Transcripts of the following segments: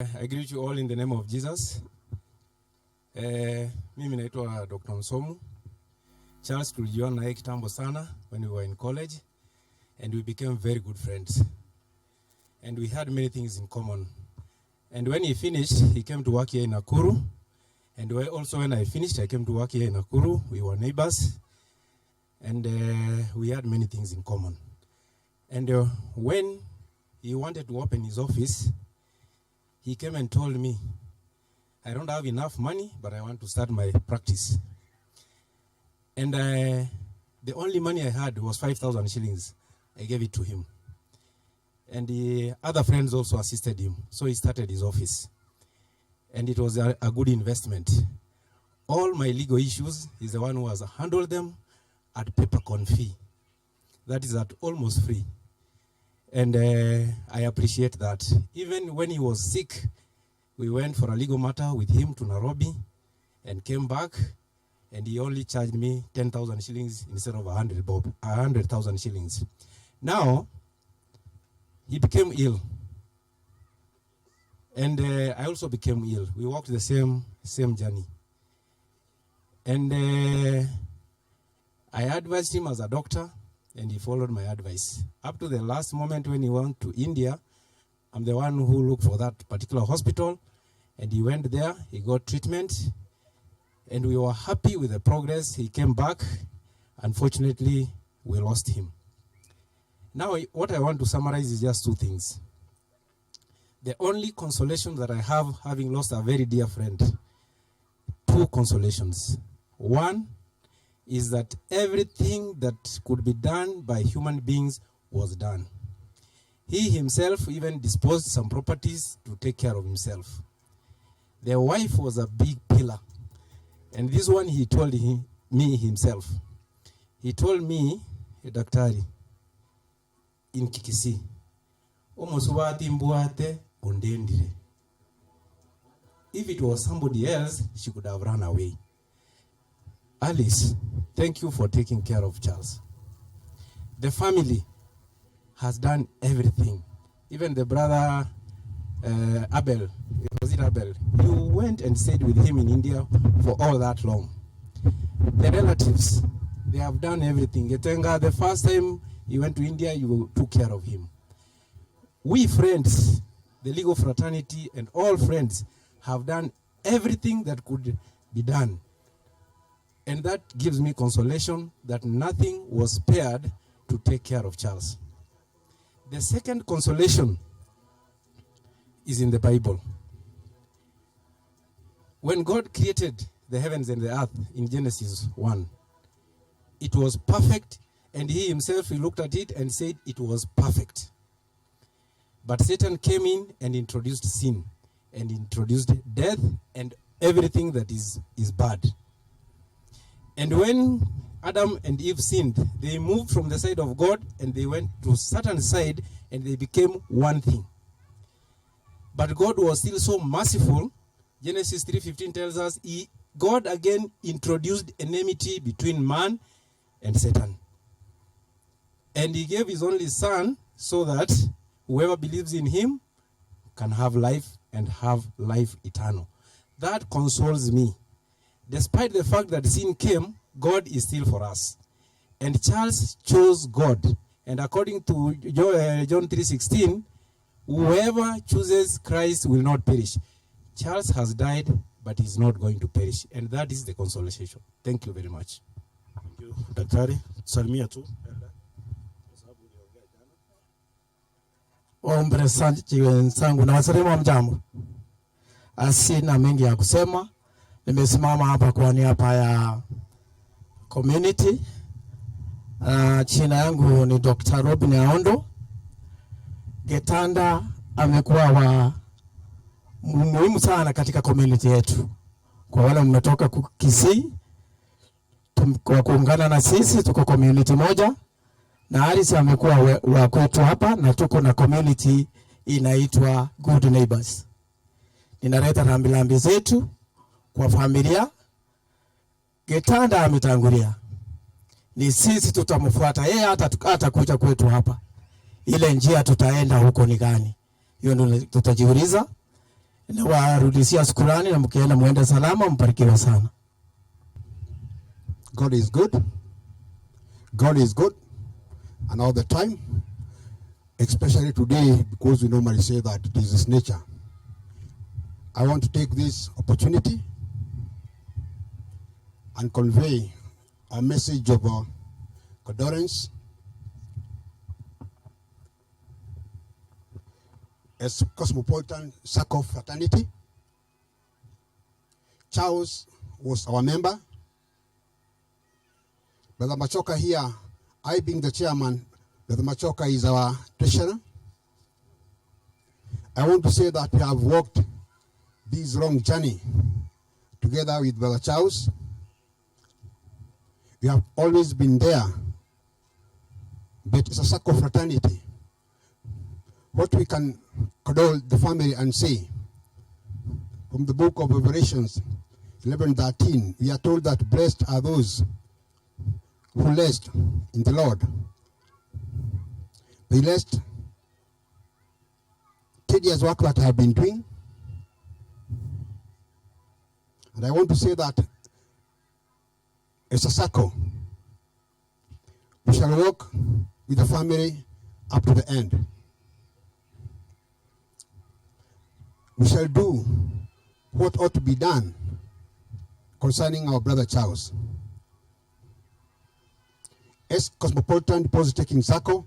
I greet you all in the name of Jesus. Mimi naitwa Dr. Nsomu. Charles tulijuana naye kitambo sana when we were in college, and we became very good friends. And we had many things in common. And when he finished, he came to work here in Nakuru. And also when I finished, I came to work here in Nakuru. We were neighbors. And we had many things in common. And when he wanted to open his office, he came and told me, I don't have enough money, but I want to start my practice. And the only money I had was 5,000 shillings. I gave it to him. And the other friends also assisted him. So he started his office. And it was a good investment. All my legal issues, he's the one who has handled them at peppercorn fee. That is at almost free. And I appreciate that. Even when he was sick, we went for a legal matter with him to Nairobi and came back, and he only charged me 10,000 shillings instead of 100,000 shillings. Now, he became ill. And I also became ill. We walked the same journey. And I advised him as a doctor, and he followed my advice. Up to the last moment when he went to India, I'm the one who looked for that particular hospital, and he went there, he got treatment, and we were happy with the progress. He came back. Unfortunately, we lost him. Now, what I want to summarize is just two things. The only consolation that I have, having lost a very dear friend, two consolations. One is that everything that could be done by human beings was done. He himself even disposed some properties to take care of himself. The wife was a big pillar. And this one he told me himself. He told me, Daktari, in Kikisi, Omosuwati mbuate ondendire. If it was somebody else, she could have run away. Alice, thank you for taking care of Charles. The family has done everything. Even the brother Abel, was it Abel? You went and stayed with him in India for all that long. The relatives, they have done everything. Getenga, the first time he went to India, you took care of him. We friends, the legal fraternity and all friends have done everything that could be done. And that gives me consolation that nothing was spared to take care of Charles. The second consolation is in the Bible. When God created the heavens and the earth in Genesis 1, it was perfect, and he himself, he looked at it and said it was perfect. But Satan came in and introduced sin, and introduced death and everything that is bad. And when Adam and Eve sinned, they moved from the side of God and they went to Satan's side, and they became one thing. But God was still so merciful. Genesis 3:15 tells us God again introduced enmity between man and Satan. And he gave his only son so that whoever believes in him can have life and have life eternal. That consoles me. Despite the fact that sin came, God is still for us. And Charles chose God. And according to John 3:16, whoever chooses Christ will not perish. Charles has died, but he's not going to perish. And that is the consolation. Thank you very much. Thank you, Daktari. Salimia tu. Ombre sangu na wasalimu wa mjambo. Asina mengi ya kusema. Nimesimama hapa kwa niaba ya community. Jina yangu ni Dr. Marube Getanda. Amekuwa wa muhimu sana katika community yetu. Kwa wale mmetoka Kisii, kwa kuungana na sisi tuko community moja. Na Alice amekuwa wa kwetu hapa, na tuko na community inaitwa Good Neighbors. Ninaleta rambirambi zetu kwa familia. Getanda ametangulia. Ni sisi tutamfuata yeye, hata kuja kwetu hapa. Ile njia tutaenda huko ni gani? Hiyo ndio tutajiuliza. Na warudishia shukrani na mkienda muende salama, mbarikiwe sana. God is good. God is good. And all the time, especially today, because we normally say that it is His nature. I want to take this opportunity and convey a message of condolence as Cosmopolitan Circle Fraternity. Charles was our member. Brother Machoka here, I being the chairman, Brother Machoka is our treasurer. I want to say that we have walked this long journey together with Brother Charles. We have always been there, but it's a circle fraternity. What we can condole the family and say, from the book of Revelations 11:13, we are told that blessed are those who rest in the Lord. They rest tedious work that I have been doing. And I want to say that it's a circle. We shall walk with the family up to the end. We shall do what ought to be done concerning our brother Charles. As Cosmopolitan Deposit Taking Circle,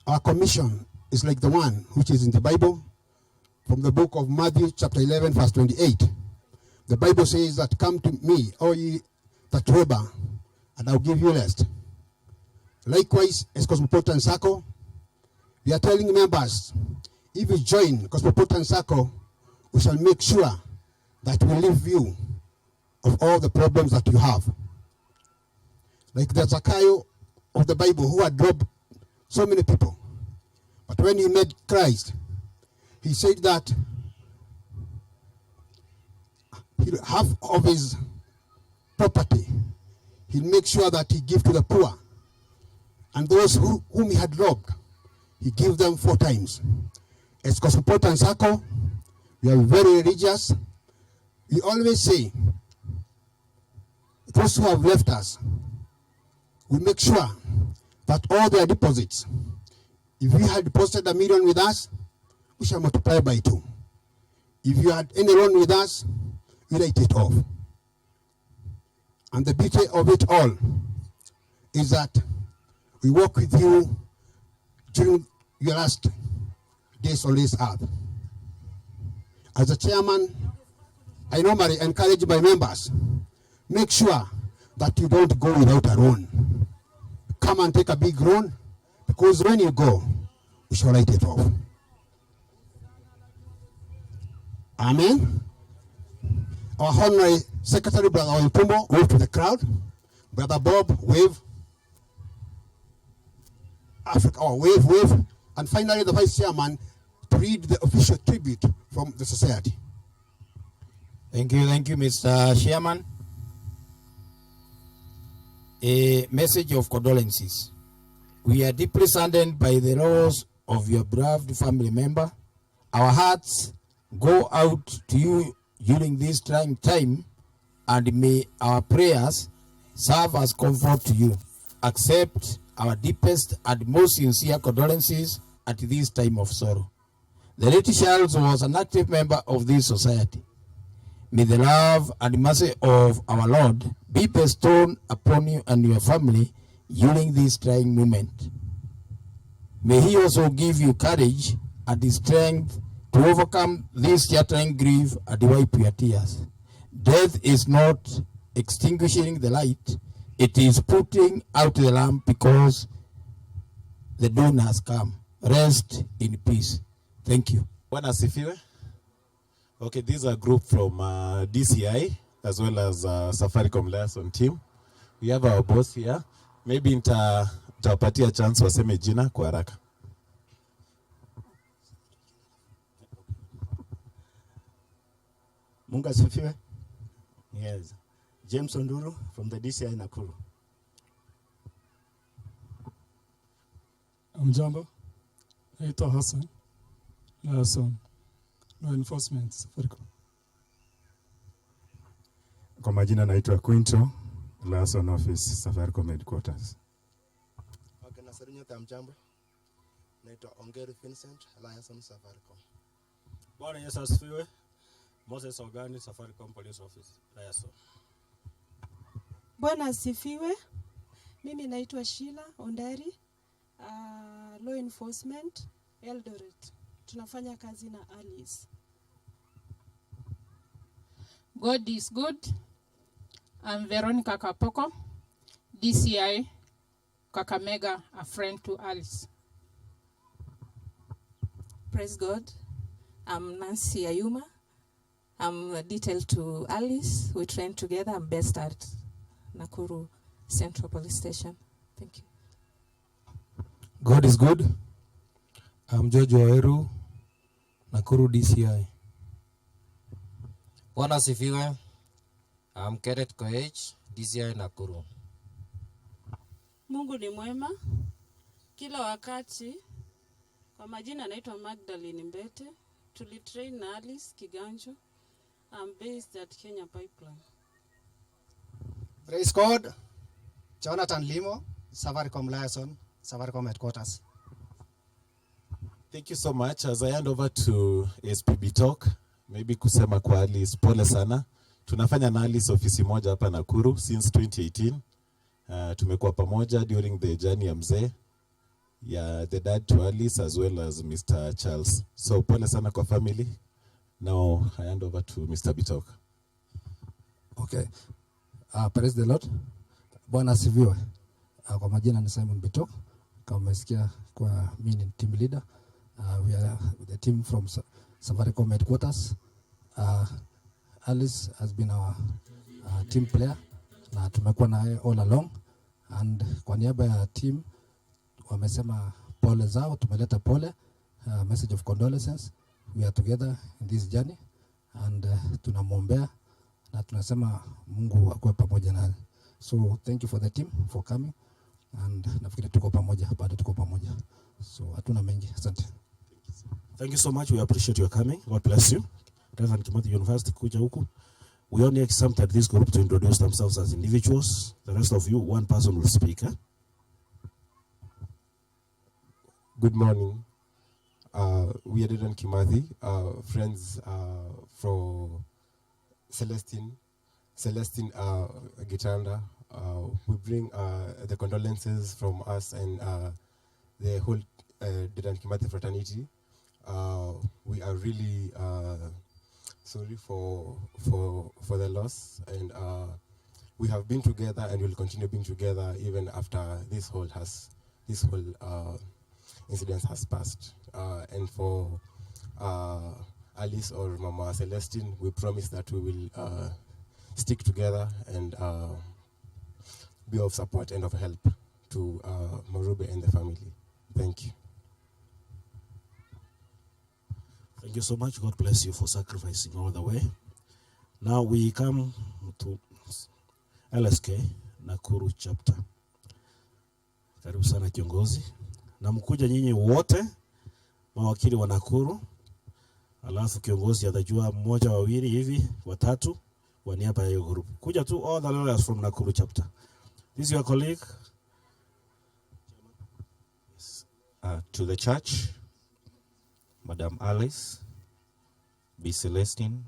our commission is like the one which is in the Bible, from the book of Matthew chapter 11 verse 28. The Bible says that, come to me, all ye that labor, and I'll give you rest. Likewise, as Cosmopolitan Circle, we are telling members, if you join Cosmopolitan Circle, we shall make sure that we relieve you of all the problems that you have. Like the Zacchaeus of the Bible, who had robbed so many people. But when he met Christ, he said that half of his property, he'll make sure that he give to the poor. And those whom he had robbed, he gave them 4 times. As Cosmopolitan Circle, we are very religious. We always say, those who have left us, we make sure that all their deposits, if we had deposited $1 million with us, we shall multiply by 2. If you had any loan with us, we write it off. And the beauty of it all is that we walk with you during your last days on this earth. As a chairman, I normally encourage my members, make sure that you don't go without a loan. Come and take a big loan, because when you go, we shall write it off. Amen. Our Honorary Secretary, Brother Oipumbo, wave to the crowd. Brother Bob, wave. Africa, oh, wave, wave. And finally, the Vice Chairman to read the official tribute from the society. Thank you, Mr. Chairman. A message of condolences. We are deeply saddened by the loss of your beloved family member. Our hearts go out to you during this trying time, and may our prayers serve as comfort to you. Accept our deepest and most sincere condolences at this time of sorrow. The late Charles was an active member of this society. May the love and mercy of our Lord be bestowed upon you and your family during this trying moment. May He also give you courage and the strength to overcome this shattering grief and wipe your tears. Death is not extinguishing the light, it is putting out the lamp, because the dawn has come. Rest in peace. Thank you. Bwana asifiwe. Okay, this is a group from DCI as well as Safaricom Liaison team. We have our boss here. Maybe nitawapatia chance waseme jina kwa haraka. Mungu asifiwe. Yes. James Onduru from the DCI Nakuru. Mjambo, naitwa Hassan Liaison Law enforcement, Safaricom. Kwa majina naitwa Quinto, Liaison Office, Safaricom Headquarters. Okay, nasarinya tamjambo. Naitwa Ongeri Vincent, Liaison Safaricom. Bwana Yesu asifiwe. Moses Ogani, Safaricom Police Office, Liaison. Bwana asifiwe. Mimi naitwa Sheila Ondari, Law Enforcement, Eldoret. Tunafanya kazi na Alice. God is good. I'm Veronica Kapoko, DCI, Kakamega, a friend to Alice. Praise God. I'm Nancy Ayuma. I'm detailed to Alice. We train together. I'm based at Nakuru Central Police Station. Thank you. God is good. I'm George Waweru, Nakuru DCI. Bwana asifiwe. I'm Kenneth Koech, DCI Nakuru. Mungu ni mwema kila wakati. Kwa majina naitwa Magdalene Mbete. Tulitrain na Alice Kiganjo. I'm based at Kenya Pipeline. Praise God. Jonathan Limo, Safaricom Liaison, Safaricom Headquarters. Thank you so much. As I hand over to SPB Talk, maybe kusema kwa Alice, pole sana. Tunafanya na Alice ofisi moja hapa Nakuru since 2018. Tumekuwa pamoja during the journey ya mzee, ya the dad to Alice as well as Mr. Charles. So pole sana kwa family. Now I hand over to Mr. Bitok. Okay. Praise the Lord. Bwana asifiwe. Kwa majina ni Simon Bitok. Kama umesikia kwa mimi ni team leader. We are the team from Safaricom Headquarters. Alice has been our team player na tumekuwa naye all along, and kwa niaba ya team wamesema pole zao, tumeleta pole, message of condolences. We are together in this journey and tunamwombea na tunasema Mungu akuwe pamoja naye. So thank you for the team for coming, and nafikiri tuko pamoja, bado tuko pamoja. So hatuna mengi, asante. Thank you so much. We appreciate your coming. God bless you. Reverend Kimathi University kuja huku. We only accepted this group to introduce themselves as individuals. The rest of you, one person will speak. Good morning. We are Reverend Kimathi, friends from Celestine Getanda. We bring the condolences from us and the whole Reverend Kimathi fraternity. We are really sorry for the loss, and we have been together and will continue being together even after this whole incident has passed. And for Alice or Mama Celestine, we promise that we will stick together and be of support and of help to Marube and the family. Thank you. Thank you so much. God bless you for sacrificing all the way. Now we come to LSK Nakuru chapter. Karibu sana kiongozi. Na mkuja nyinyi wote mawakili wa Nakuru. Alafu kiongozi atajua mmoja wawili hivi watatu wa niaba ya hiyo group. Kuja tu all the lawyers from Nakuru chapter. This is your colleague. To the church, Madam Alice, B. Celestine,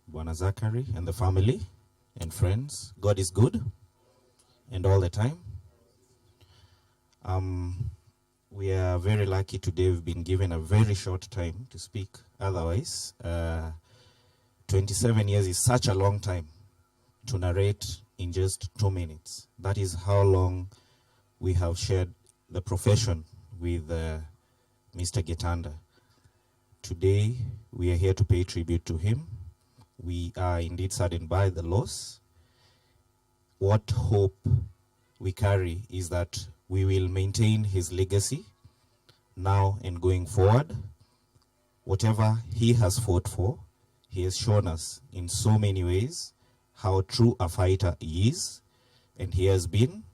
Bwana Zachary, and the family and friends. God is good, and all the time. We are very lucky today. We've been given a very short time to speak. Otherwise, 27 years is such a long time to narrate in just 2 minutes. That is how long we have shared the profession with Mr. Getanda. Today, we are here to pay tribute to him. We are indeed saddened by the loss. What hope we carry is that we will maintain his legacy now and going forward. Whatever he has fought for, he has shown us in so many ways how true a fighter he is, and he has been.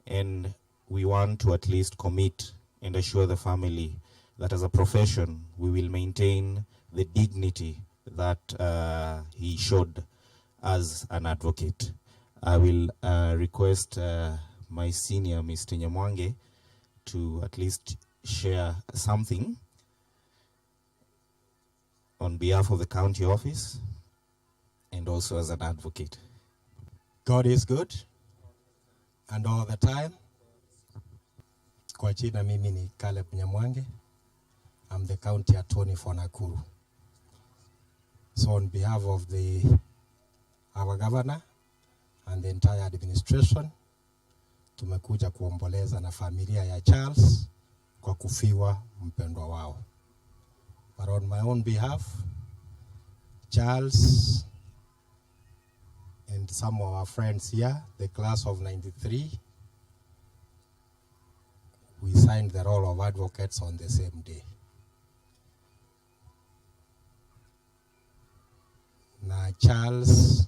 And we want to at least commit and assure the family that as a profession we will maintain the dignity that he showed as an advocate. I will request my senior, Mr. Nyamwange, to at least share something on behalf of the county office and also as an advocate. God is good and all the time. Kwa jina mimi ni Caleb Nyamwange. I'm the county attorney for Nakuru. So on behalf of our governor and the entire administration, tumekuja kuomboleza na familia ya Charles kwa kufiwa mpendwa wao. But on my own behalf, Charles and some of our friends here, the class of 93, we signed the role of advocates on the same day. Now, Charles,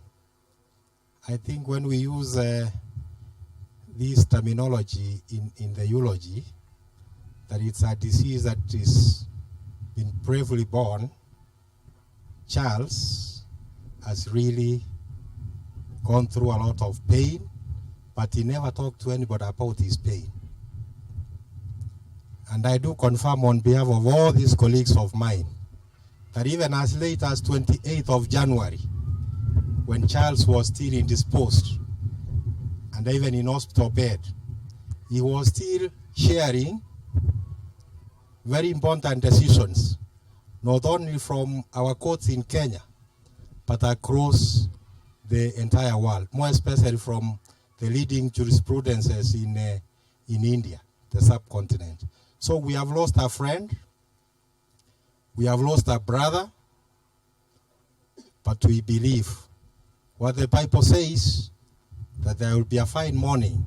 I think when we use this terminology in the eulogy, that it's a disease that is been bravely born, Charles has really gone through a lot of pain, but he never talked to anybody about his pain. And I do confirm on behalf of all these colleagues of mine that even as late as 28th of January, when Charles was still indisposed and even in hospital bed, he was still sharing very important decisions, not only from our courts in Kenya, but across the entire world, more especially from the leading jurisprudences in India, the subcontinent. So we have lost a friend, we have lost a brother, but we believe what the Bible says, that there will be a fine morning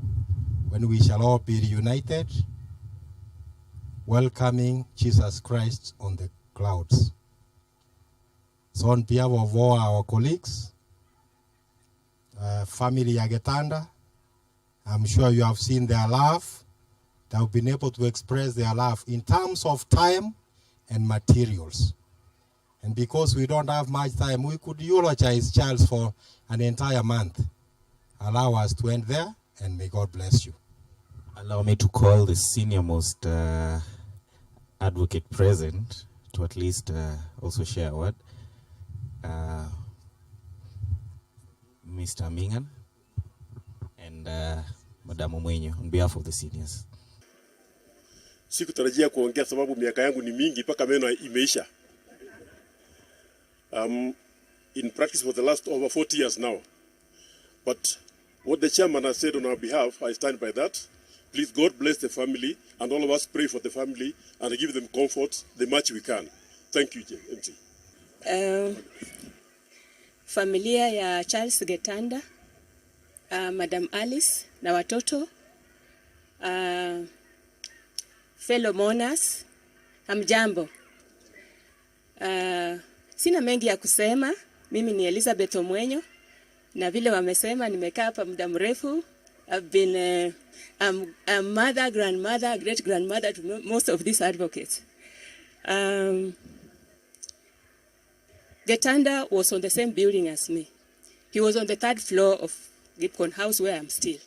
when we shall all be reunited, welcoming Jesus Christ on the clouds. So on behalf of all our colleagues, family ya Getanda, I'm sure you have seen their love. They have been able to express their love in terms of time and materials. And because we don't have much time, we could eulogize Charles for an entire month. Allow us to end there, and may God bless you. Allow me to call the senior most advocate present to at least also share a word. Mr. Mingan and Madam Mwenyo on behalf of the seniors. Sikutarajia kuongea sababu miaka yangu ni mingi mpaka meno imeisha. In practice for the last over 40 years now. But what the chairman has said on our behalf, I stand by that. Please, God bless the family, and all of us pray for the family and give them comfort the much we can. Thank you, MC. Familia ya Charles Getanda, Madam Alice na watoto, fellow mourners, hamjambo. Sina mengi ya kusema. Mimi ni Elizabeth Omwenyo, na vile wamesema nimekaa hapa muda mrefu. I've been a mother, grandmother, great grandmother to most of these advocates. Getanda was on the same building as me. He was on the 3rd floor of Gipcon House, where I'm still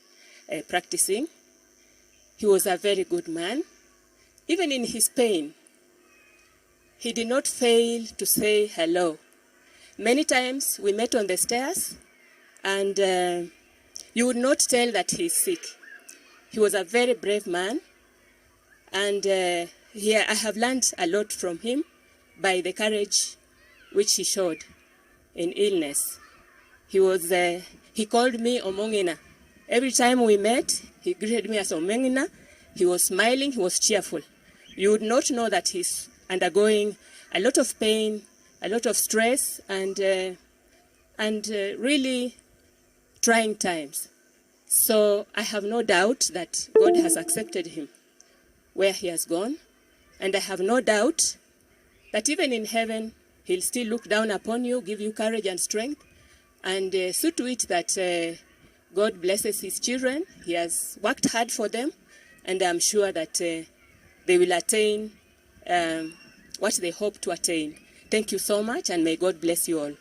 practicing. He was a very good man. Even in his pain, he did not fail to say hello. Many times we met on the stairs, and you would not tell that he's sick. He was a very brave man, and here I have learned a lot from him by the courage which he showed in illness. He called me Omongina. Every time we met, he greeted me as Omongina. He was smiling, he was cheerful. You would not know that he's undergoing a lot of pain, a lot of stress, and really trying times. So I have no doubt that God has accepted him where he has gone, and I have no doubt that even in heaven, he'll still look down upon you, give you courage and strength, and see to it that God blesses his children. He has worked hard for them, and I'm sure that they will attain what they hope to attain. Thank you so much, and may God bless you all.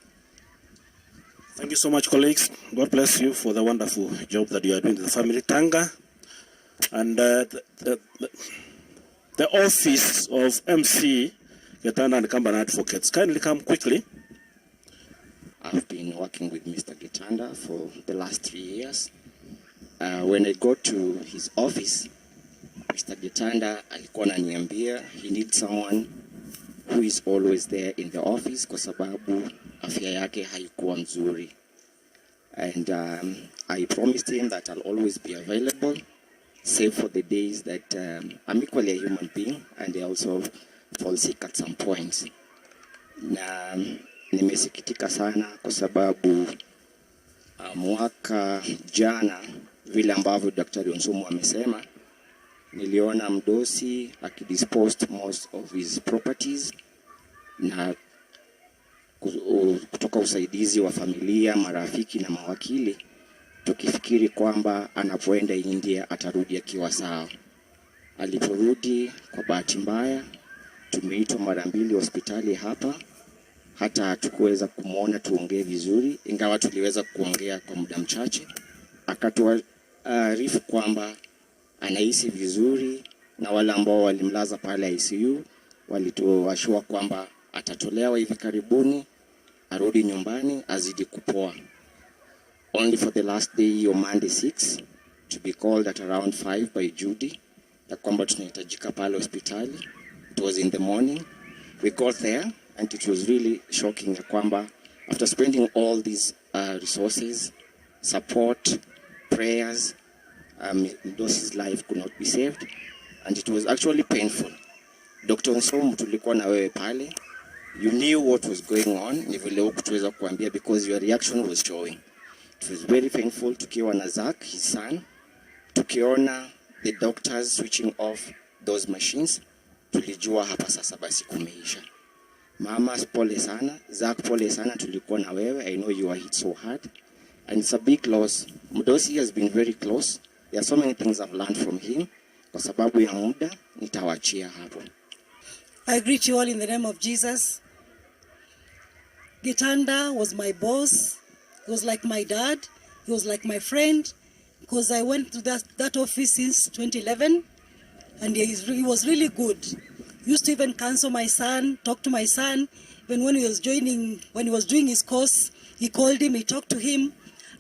Thank you so much, colleagues. God bless you for the wonderful job that you are doing to the family. Tanga and the office of MC Getanda and Kambana Advocates. Kindly come quickly. I've been working with Mr. Getanda for the last 3 years. When I got to his office, Mr. Getanda alikuwa ananiambia he needs someone who is always there in the office kwa sababu afya yake haikuwa mzuri. And I promised him that I'll always be available, save for the days that I'm equally a human being and I also fall sick at some points. Na nimesikitika sana kwa sababu mwaka jana vile ambavyo Daktari Onsumu amesema, niliona mdosi akidisposed most of his properties na kutoka usaidizi wa familia, marafiki na mawakili, tukifikiri kwamba anapoenda India atarudi akiwa sawa. Aliporudi kwa bahati mbaya, tumeitwa mara 2 hospitali hapa, hata hatukuweza kumuona tuongee vizuri, ingawa tuliweza kuongea kwa muda mchache. Akatuarifu kwamba anahisi vizuri na wale ambao walimlaza pale ICU walituashua kwamba atatolewa hivi karibuni, arudi nyumbani azidi kupoa. Only for the last day on Monday 6 to be called at around 5 by Judy ya kwamba tunahitajika pale hospitali. It was in the morning. We got there and it was really shocking ya kwamba after spending all these resources, support, prayers, Mdosi's life could not be saved, and it was actually painful. Dr. Onsumu, tulikuwa na wewe pale. You knew what was going on. Ni vile hukutuweza kuambia because your reaction was showing. It was very painful tukiwa na Zach, his son. Tukiona the doctors switching off those machines. Tulijua hapa sasa basi kumeisha. Mama, pole sana. Zach, pole sana, tulikuwa na wewe. I know you are hit so hard. And it's a big loss. Mdosi has been very close. There are so many things I've learned from him. Kwa sababu ya muda, nitawachia hapo. I greet you all in the name of Jesus. Getanda was my boss. He was like my dad. He was like my friend. Because I went to that office since 2011. And he was really good. He used to even counsel my son, talk to my son. Even when he was doing his course, he called him, he talked to him.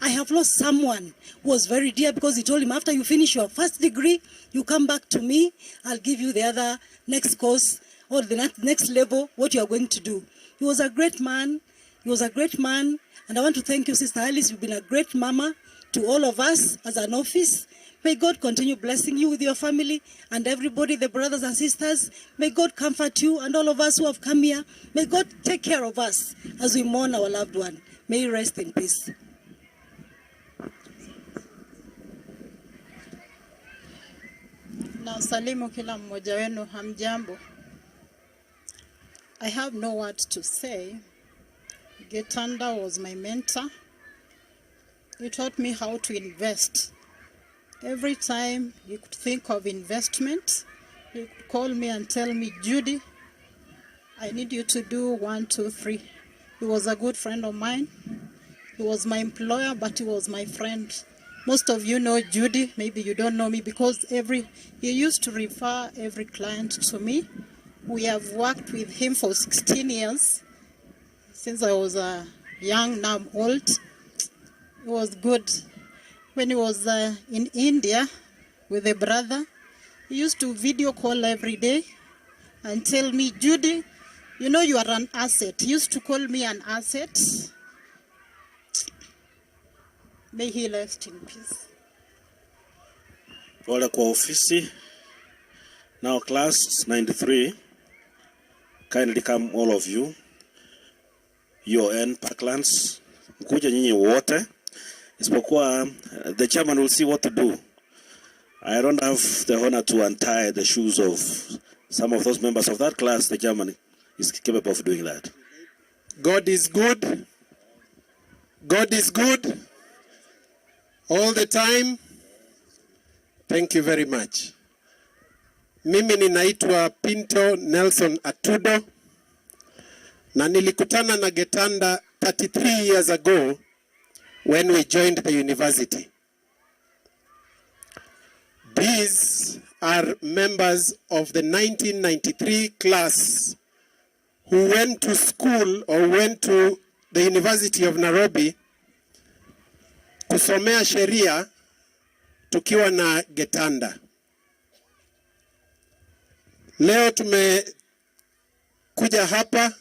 I have lost someone who was very dear because he told him, after you finish your first degree, you come back to me, I'll give you the other next course or the next level, what you are going to do. He was a great man. He was a great man. And I want to thank you, Sister Alice. You've been a great mama to all of us as an office. May God continue blessing you with your family and everybody, the brothers and sisters. May God comfort you and all of us who have come here. May God take care of us as we mourn our loved one. May he rest in peace. Na salimu kila mmoja wenu, hamjambo. I have no words to say. Getanda was my mentor. He taught me how to invest. Every time he could think of investment, he could call me and tell me, Judy, I need you to do 1, 2, 3. He was a good friend of mine. He was my employer, but he was my friend. Most of you know Judy, maybe you don't know me because he used to refer every client to me. We have worked with him for 16 years. Since I was young, now I'm old. It was good. When he was in India with a brother, he used to video call every day and tell me, Judy, you know you are an asset. He used to call me an asset. May he rest in peace. Pole kwa ofisi. Now class 93, kindly come all of you. UN Parklands, mkuja nyinyi wote. Isipokuwa the chairman will see what to do. I don't have the honor to untie the shoes of some of those members of that class. The chairman is capable of doing that. God is good. God is good. All the time. Thank you very much. Mimi ninaitwa Pinto Nelson Atudo na nilikutana na Getanda 33 years ago when we joined the university. These are members of the 1993 class who went to school or went to the University of Nairobi kusomea sheria tukiwa na Getanda. Leo tumekuja hapa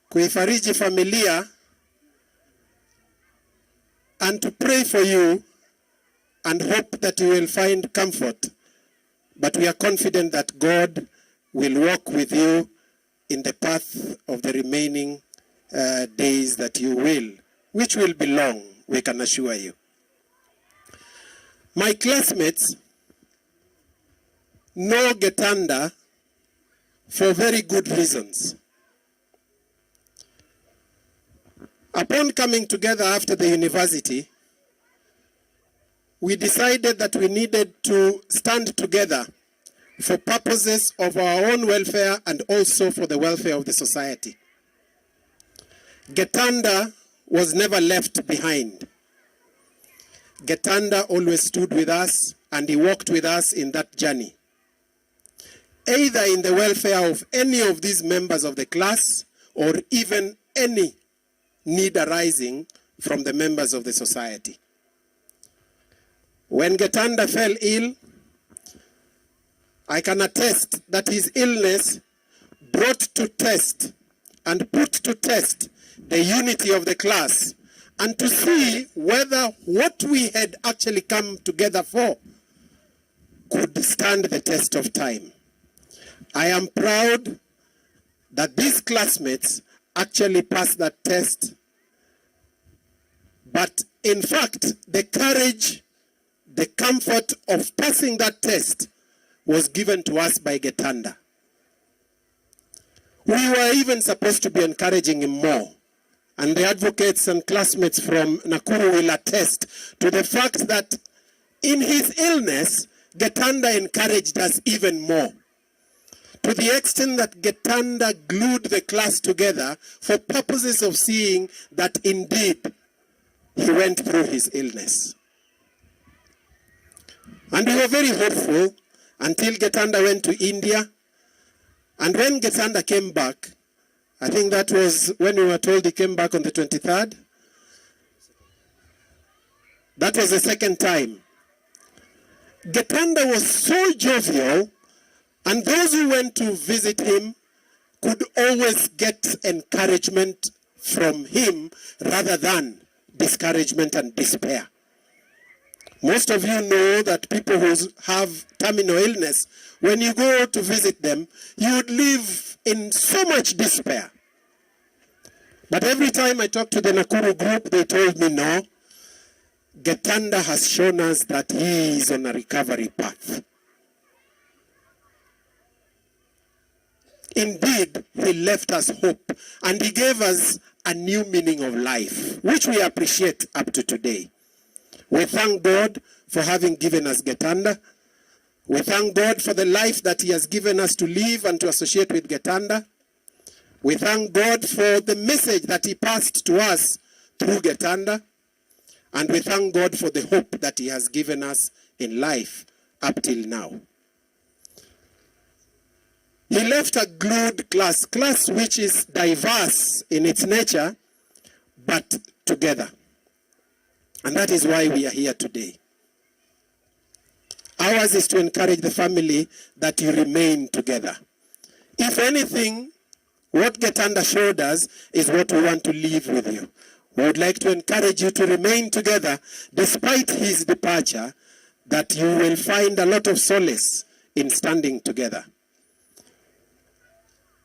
kuifariji familia and to pray for you and hope that you will find comfort. But we are confident that God will walk with you in the path of the remaining days that you will, which will be long, we can assure you. My classmates know Getanda for very good reasons. Upon coming together after the university, we decided that we needed to stand together for purposes of our own welfare and also for the welfare of the society. Getanda was never left behind. Getanda always stood with us and he walked with us in that journey, either in the welfare of any of these members of the class or even any need arising from the members of the society. When Getanda fell ill, I can attest that his illness brought to test and put to test the unity of the class and to see whether what we had actually come together for could stand the test of time. I am proud that these classmates actually passed that test. But in fact, the courage, the comfort of passing that test was given to us by Getanda. We were even supposed to be encouraging him more. And the advocates and classmates from Nakuru will attest to the fact that in his illness, Getanda encouraged us even more. To the extent that Getanda glued the class together for purposes of seeing that indeed he went through his illness. And we were very hopeful until Getanda went to India. And when Getanda came back, I think that was when we were told he came back on the 23rd. That was the second time. Getanda was so jovial, and those who went to visit him could always get encouragement from him rather than discouragement and despair. Most of you know that people who have terminal illness, when you go to visit them, you would live in so much despair. But every time I talked to the Nakuru group, they told me, no, Getanda has shown us that he is on a recovery path. Indeed, he left us hope and he gave us a new meaning of life, which we appreciate up to today. We thank God for having given us Getanda. We thank God for the life that he has given us to live and to associate with Getanda. We thank God for the message that he passed to us through Getanda. And we thank God for the hope that he has given us in life up till now. He left a glued class which is diverse in its nature, but together. And that is why we are here today. Ours is to encourage the family that you remain together. If anything, what Getanda showed us is what we want to leave with you. We would like to encourage you to remain together despite his departure, that you will find a lot of solace in standing together.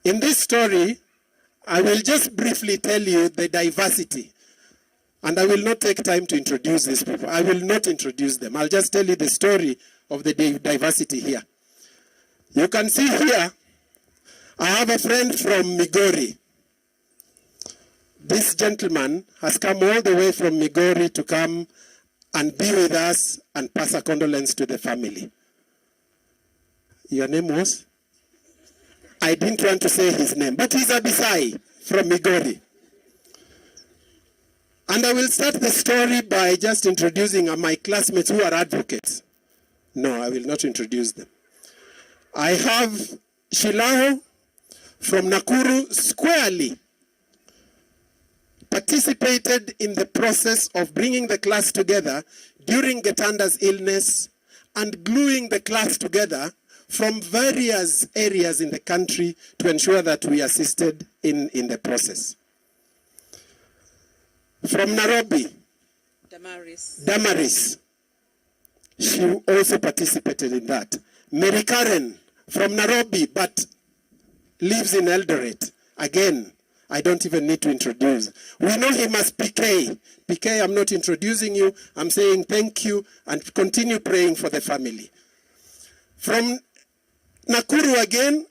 In this story, I will just briefly tell you the diversity. And I will not take time to introduce these people. I will not introduce them. I'll just tell you the story of the diversity here. You can see here, I have a friend from Migori. This gentleman has come all the way from Migori to come and be with us and pass a condolence to the family. Your name was? I didn't want to say his name, but he's a Bisai from Migori. And I will start the story by just introducing my classmates who are advocates. No, I will not introduce them. I have Shilao from Nakuru squarely participated in the process of bringing the class together during Getanda's illness and gluing the class together from various areas in the country to ensure that we assisted in the process. From Nairobi, Damaris. She also participated in that. Mary Karen from Nairobi, but lives in Eldoret. Again, I don't even need to introduce. We know him as PK. PK, I'm not introducing you. I'm saying thank you and continue praying for the family. From Nakuru again,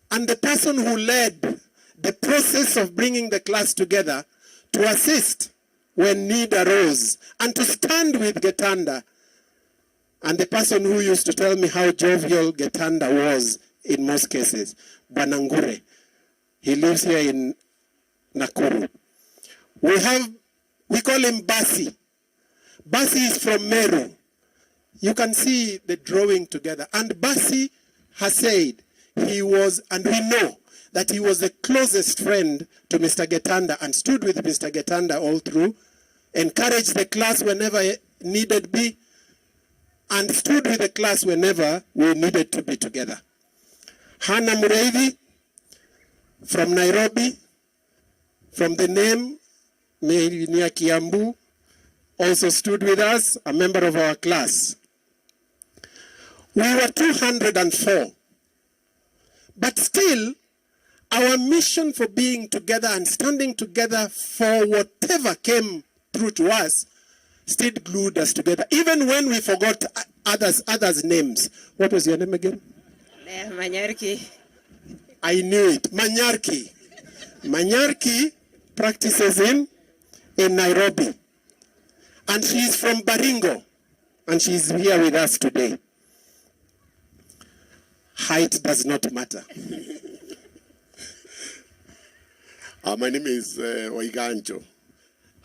and the person who led the process of bringing the class together to assist when need arose and to stand with Getanda, and the person who used to tell me how jovial Getanda was in most cases, Banangure. He lives here in Nakuru. We call him Basi. Basi is from Meru. You can see the drawing together. And Basi has said he was, and we know that he was the closest friend to Mr. Getanda and stood with Mr. Getanda all through, encouraged the class whenever needed be, and stood with the class whenever we needed to be together. Hannah Mureithi from Nairobi, from the name Meinia Kiambu, also stood with us, a member of our class. We were 204, but still our mission for being together and standing together for whatever came through to us still glued us together, even when we forgot others' names. What was your name again? Manyarki. I knew it. Manyarki. Manyarki practices in Nairobi. And she's from Baringo. And she's here with us today. Height does not matter. My name is Waiganjo.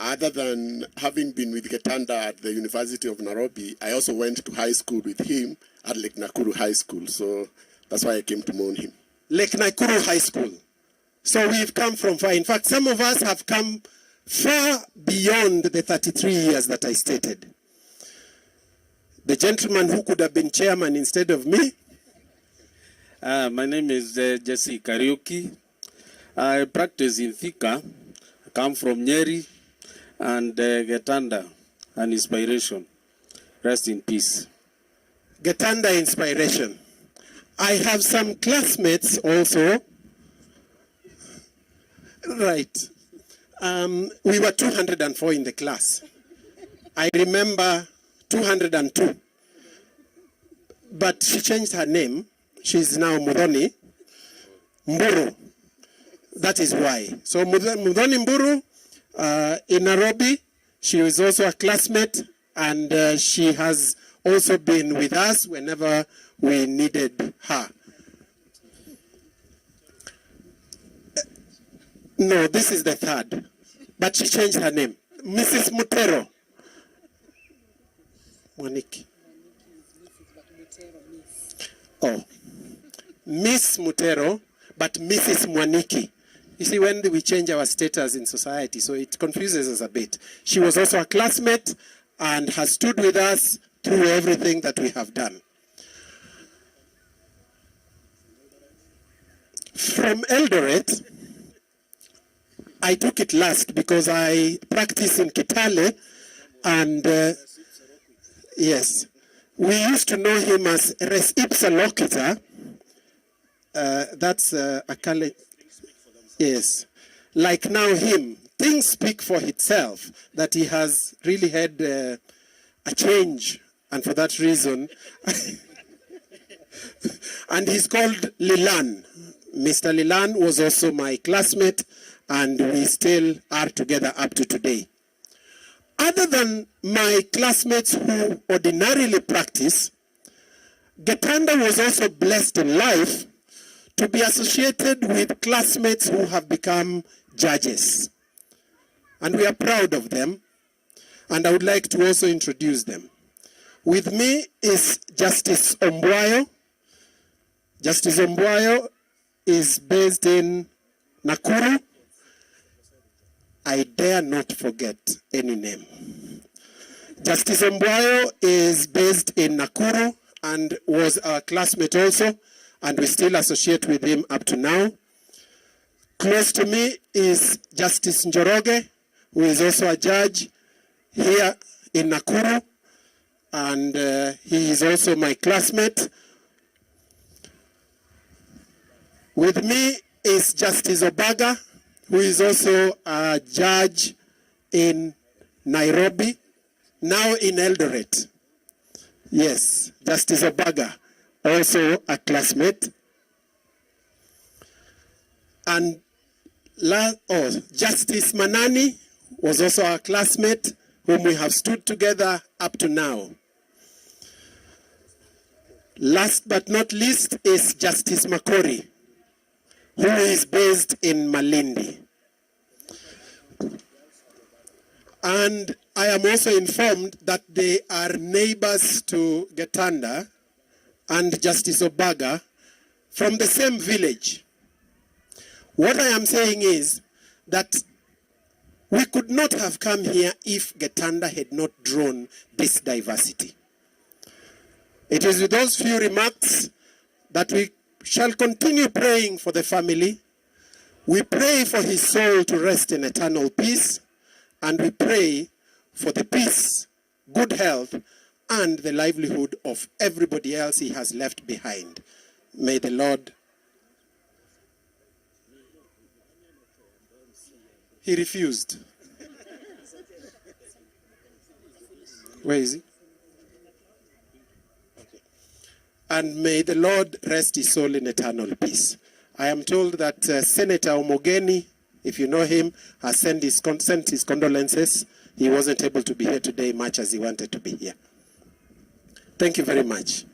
Other than having been with Getanda at the University of Nairobi, I also went to high school with him at Lake Nakuru High School. So that's why I came to mourn him. Lake Nakuru High School. So we've come from far. In fact, some of us have come far beyond the 33 years that I stated. The gentleman who could have been chairman instead of me. My name is Jesse Kariuki. I practice in Thika. I come from Nyeri. And Getanda, an inspiration. Rest in peace. Getanda inspiration. I have some classmates also. Right. We were 204 in the class. I remember 202. But she changed her name. She's now Mudhoni Mburu. That is why. So Mudhoni Mburu, in Nairobi, she was also a classmate, and she has also been with us whenever we needed her. No, this is the third, but she changed her name. Mrs. Mutero. Monique. Oh, Miss Mutero, but Mrs. Mwaniki. You see, when we change our status in society, so it confuses us a bit. She was also a classmate and has stood with us through everything that we have done. From Eldoret, I took it last because I practice in Kitale, and yes, we used to know him as Res Ipsa Loquitur. That's a college. Yes, like now him, things speak for itself that he has really had a change, and for that reason, and he's called Lilan. Mr. Lilan was also my classmate, and we still are together up to today. Other than my classmates who ordinarily practice, Getanda was also blessed in life to be associated with classmates who have become judges. And we are proud of them. And I would like to also introduce them. With me is Justice Ombwayo. Justice Ombwayo is based in Nakuru. I dare not forget any name. Justice Ombwayo is based in Nakuru and was a classmate also, and we still associate with him up to now. Close to me is Justice Njoroge, who is also a judge here in Nakuru, and he is also my classmate. With me is Justice Obaga, who is also a judge in Nairobi, now in Eldoret. Yes, Justice Obaga, also a classmate. And Justice Manani was also a classmate whom we have stood together up to now. Last but not least is Justice Makori, who is based in Malindi. And I am also informed that they are neighbors to Getanda and Justice Obaga from the same village. What I am saying is that we could not have come here if Getanda had not drawn this diversity. It is with those few remarks that we shall continue praying for the family. We pray for his soul to rest in eternal peace, and we pray for the peace, good health, and the livelihood of everybody else he has left behind. May the Lord... He refused. Where is he? Okay. And may the Lord rest his soul in eternal peace. I am told that Senator Omogeni, if you know him, has sent his condolences. He wasn't able to be here today much as he wanted to be here. Thank you very much.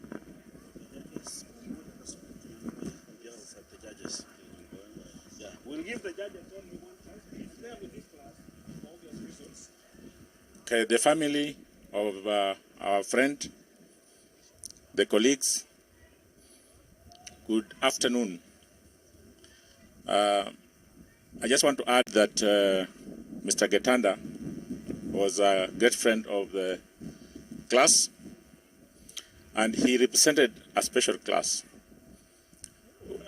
We'll give the judges only one chance. Please bear with this class for obvious reasons. Okay, the family of our friend, the colleagues, good afternoon. I just want to add that Mr. Getanda was a great friend of the class, and he represented a special class.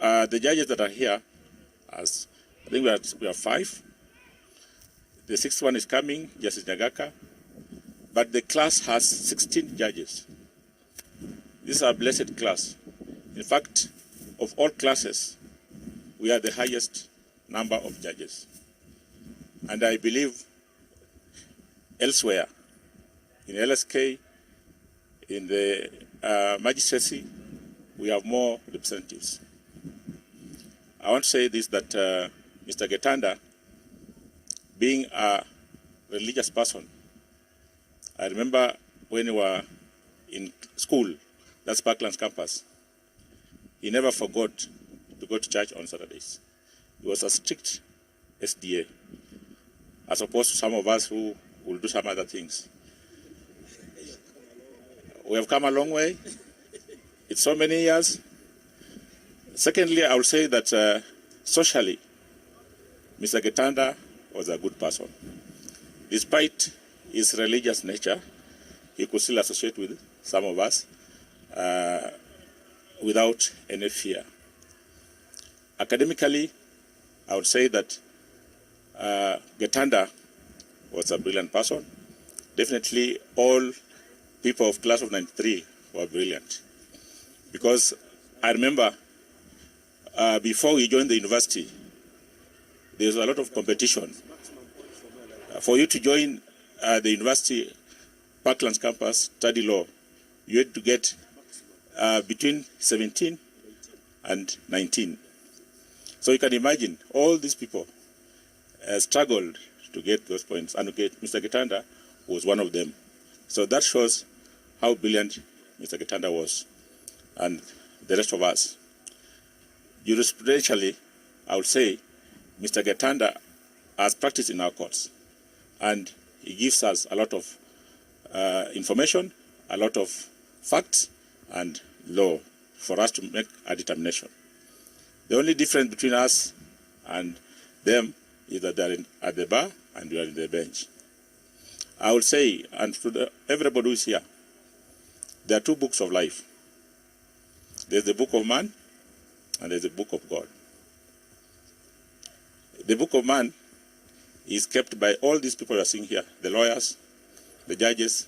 The judges that are here, as I think we are 5. The 6th one is coming, Justice Nyagaka, but the class has 16 judges. This is a blessed class. In fact, of all classes, we are the highest number of judges. And I believe elsewhere, in LSK, in the magistracy, we have more representatives. I want to say this, that Mr. Getanda, being a religious person, I remember when we were in school, that's Parklands campus, he never forgot to go to church on Saturdays. He was a strict SDA, as opposed to some of us who will do some other things. We have come a long way. It's so many years. Secondly, I will say that socially, Mr. Getanda was a good person. Despite his religious nature, he could still associate with some of us without any fear. Academically, I would say that Getanda was a brilliant person. Definitely all people of class of 93 were brilliant. Because I remember before we joined the university, there was a lot of competition. For you to join the university, Parklands campus, study law, you had to get between 17 and 19. So you can imagine all these people struggled to get those points. And Mr. Getanda was one of them. So that shows how brilliant Mr. Getanda was. and the rest of us. Jurisprudentially, I would say Mr. Getanda has practiced in our courts, and he gives us a lot of information, a lot of facts and law for us to make a determination. The only difference between us and them is that they are at the bar and we are in the bench. I would say, and to everybody who is here, there are two books of life. There's the book of man and there's the book of God. The book of man is kept by all these people you are seeing here, the lawyers, the judges,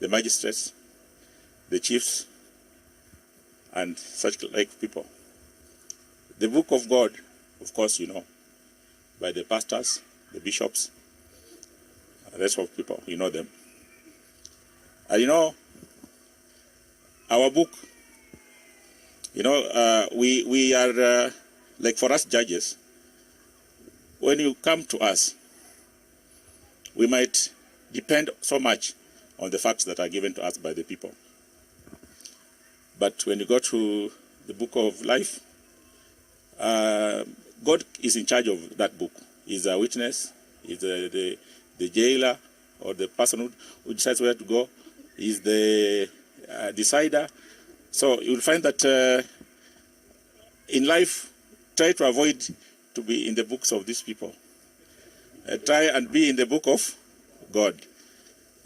the magistrates, the chiefs, and such like people. The book of God, of course, you know, by the pastors, the bishops, the rest of people, you know them. And you know, our book, you know, we are, like for us judges, when you come to us, we might depend so much on the facts that are given to us by the people. But when you go to the book of life, God is in charge of that book. He's a witness, he's the jailer, or the person who decides where to go. He's the decider. So you'll find that in life, try to avoid to be in the books of these people. Try and be in the book of God.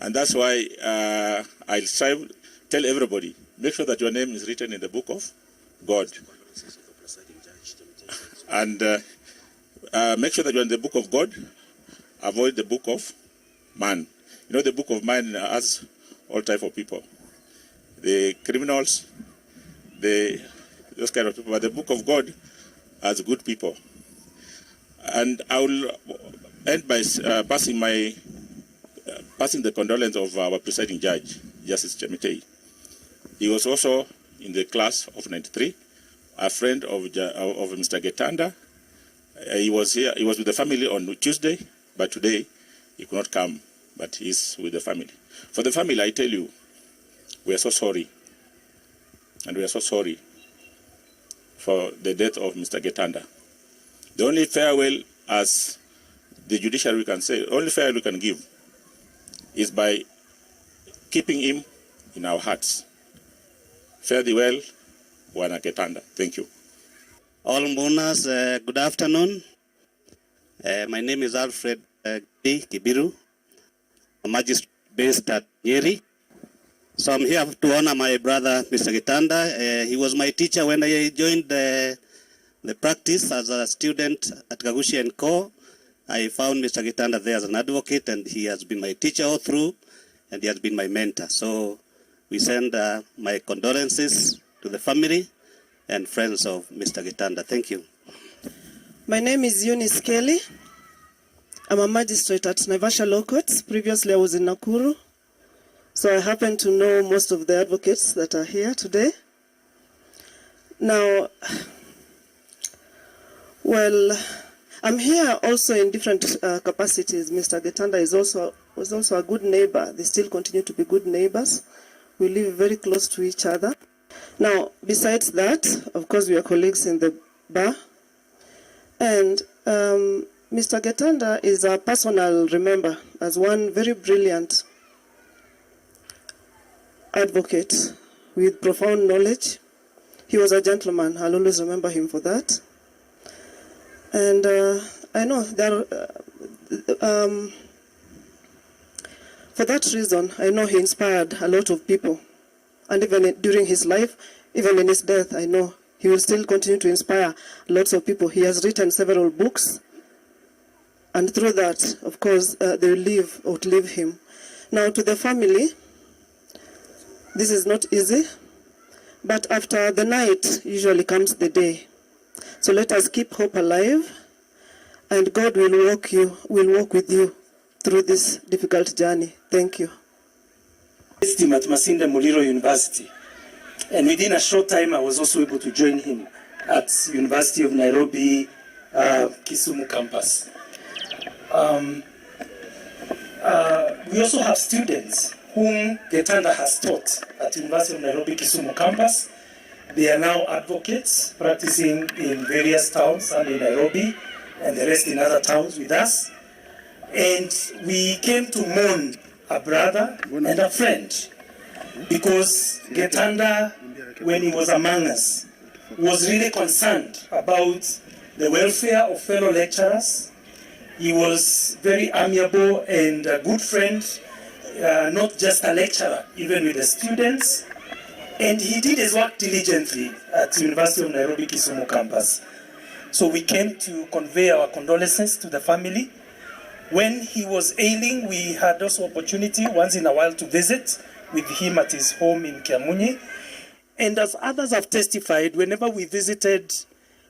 And that's why I'll strive, tell everybody, make sure that your name is written in the book of God. And make sure that you're in the book of God. Avoid the book of man. You know, the book of man has all type of people. The criminals, those kind of people. But the book of God has good people. And I will end by passing the condolence of our presiding judge, Justice Chemitei. He was also in the class of 93, a friend of Mr. Getanda. He was here. He was with the family on Tuesday, but today he could not come, but he's with the family. For the family, I tell you, we are so sorry. And we are so sorry for the death of Mr. Getanda. The only farewell, as the judiciary can say, the only farewell we can give is by keeping him in our hearts. Fare thee well, Bwana Getanda. Thank you. All mourners, good afternoon. My name is Alfred Kibiru, a magistrate based at Nyeri. So I'm here to honor my brother, Mr. Getanda. He was my teacher when I joined the practice as a student at Kagushi & Co. I found Mr. Getanda there as an advocate, and he has been my teacher all through, and he has been my mentor. So we send my condolences to the family and friends of Mr. Getanda. Thank you. My name is Eunice Kelly. I'm a magistrate at Naivasha Law Courts. Previously I was in Nakuru. So I happen to know most of the advocates that are here today. Now, well, I'm here also in different capacities. Mr. Getanda was also a good neighbor. They still continue to be good neighbors. We live very close to each other. Now, besides that, of course, we are colleagues in the bar. And Mr. Getanda is a person I'll remember as one very brilliant advocate with profound knowledge. He was a gentleman. I'll always remember him for that. And I know that for that reason, I know he inspired a lot of people. And even during his life, even in his death, I know he will still continue to inspire lots of people. He has written several books. And through that, of course, they will outlive him. Now, to the family, this is not easy. But after the night, usually comes the day. So let us keep hope alive, and God will walk with you through this difficult journey. Thank you. At Masinde Muliro University, and within a short time I was also able to join him at University of Nairobi, Kisumu campus. We also have students whom Getanda has taught at University of Nairobi, Kisumu campus. They are now advocates practicing in various towns, some in Nairobi and the rest in other towns with us. And we came to mourn a brother and a friend because Getanda, when he was among us, was really concerned about the welfare of fellow lecturers. He was very amiable and a good friend, not just a lecturer, even with the students. And he did his work diligently at the University of Nairobi Kisumu campus. So we came to convey our condolences to the family. When he was ailing, we had also opportunity once in a while to visit with him at his home in Kiamunyi. And as others have testified, whenever we visited,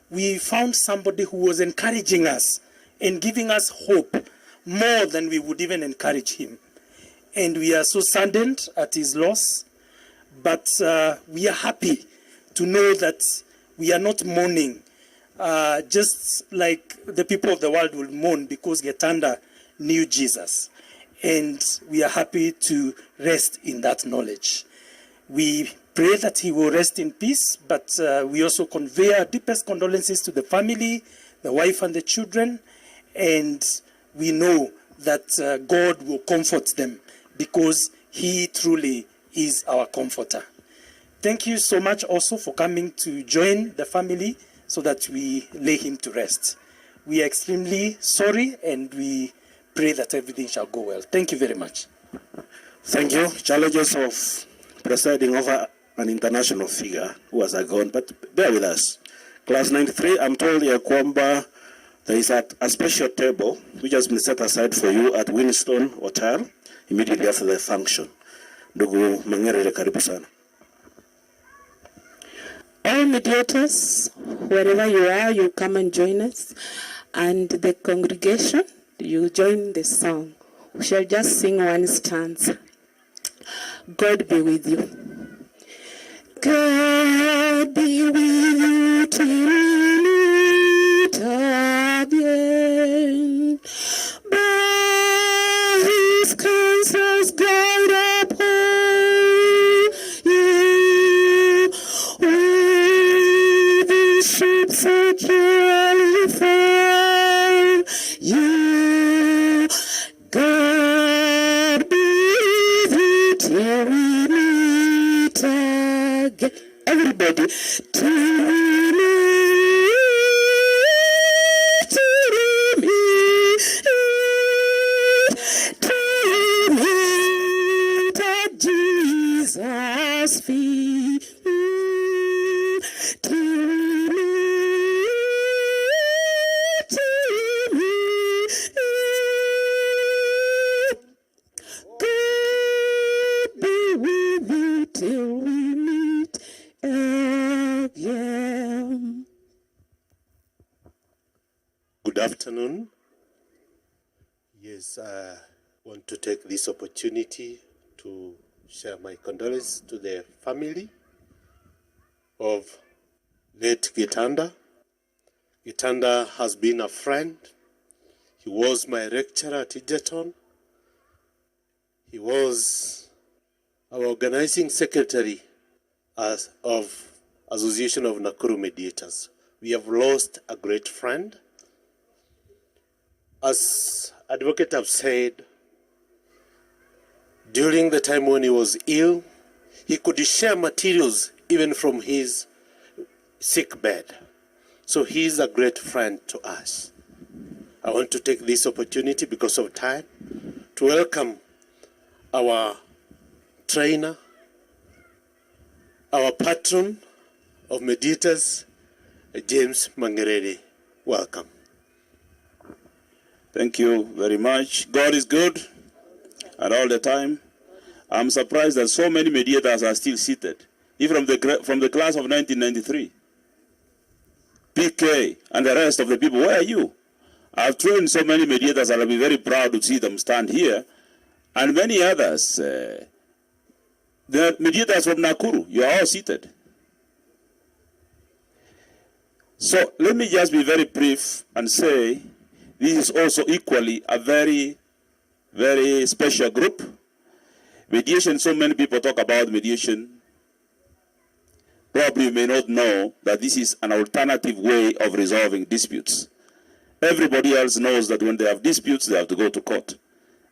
we found somebody who was encouraging us and giving us hope more than we would even encourage him. And we are so saddened at his loss, but we are happy to know that we are not mourning just like the people of the world will mourn, because Getanda knew Jesus. And we are happy to rest in that knowledge. We pray that he will rest in peace, but we also convey our deepest condolences to the family, the wife and the children, and we know that God will comfort them because he truly is our comforter. Thank you so much also for coming to join the family so that we lay him to rest. We are extremely sorry and we pray that everything shall go well. Thank you very much. Thank you. Challenges of presiding over an international figure who has gone, but bear with us. Class 93, I'm told ya kwamba there is a special table which has been set aside for you at Winston Hotel immediately after the function. Ndugu Mangerere, karibu sana. All mediators, wherever you are, you come and join us. And the congregation, you join the song. We shall just sing one stanza. God be with you. God be with you till we meet again. By his counsels guide uphold you. With the ship securely found you. God be with you till we meet again. Everybody, till we meet, till we meet, till we meet at Jesus' feet. Till we meet, till we meet. God be with you till we meet again. Good afternoon. Yes, I want to take this opportunity to share my condolences to the family of late Getanda. Getanda has been a friend. He was my lecturer at Egerton. He was our organizing secretary of Association of Nakuru Mediators. We have lost a great friend. As advocate have said, during the time when he was ill, he could share materials even from his sick bed. So he is a great friend to us. I want to take this opportunity because of time to welcome our trainer, our patron of mediators, James Mangerere. Welcome. Thank you very much. God is good, and all the time. I'm surprised that so many mediators are still seated, even from the class of 1993. PK and the rest of the people, where are you? I've trained so many mediators, and I'll be very proud to see them stand here, and many others. The mediators from Nakuru, you are all seated. So let me just be very brief and say this is also equally a very, very special group. Mediation, so many people talk about mediation. probably you may not know that this is an alternative way of resolving disputes. Everybody else knows that when they have disputes, they have to go to court.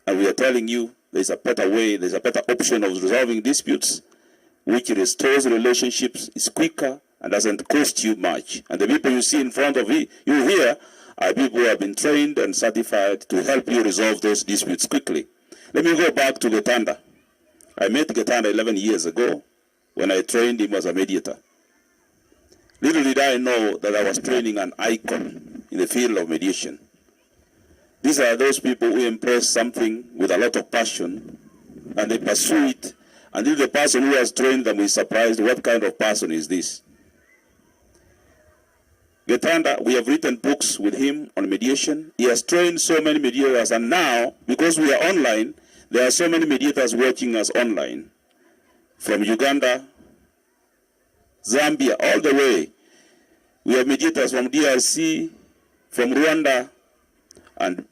And we are telling you there's a better way, there's a better option of resolving disputes, which restores relationships, is quicker, and doesn't cost you much. And the people you see in front of you here are people who have been trained and certified to help you resolve those disputes quickly. Let me go back to Getanda. I met Getanda 11 years ago when I trained him as a mediator. Little did I know that I was training an icon in the field of mediation. These are those people who embrace something with a lot of passion and they pursue it until the person who has trained them is surprised, what kind of person is this? Getanda, we have written books with him on mediation. He has trained so many mediators, and now, because we are online, there are so many mediators watching us online. From Uganda, Zambia, all the way. We have mediators from DRC, from Rwanda, and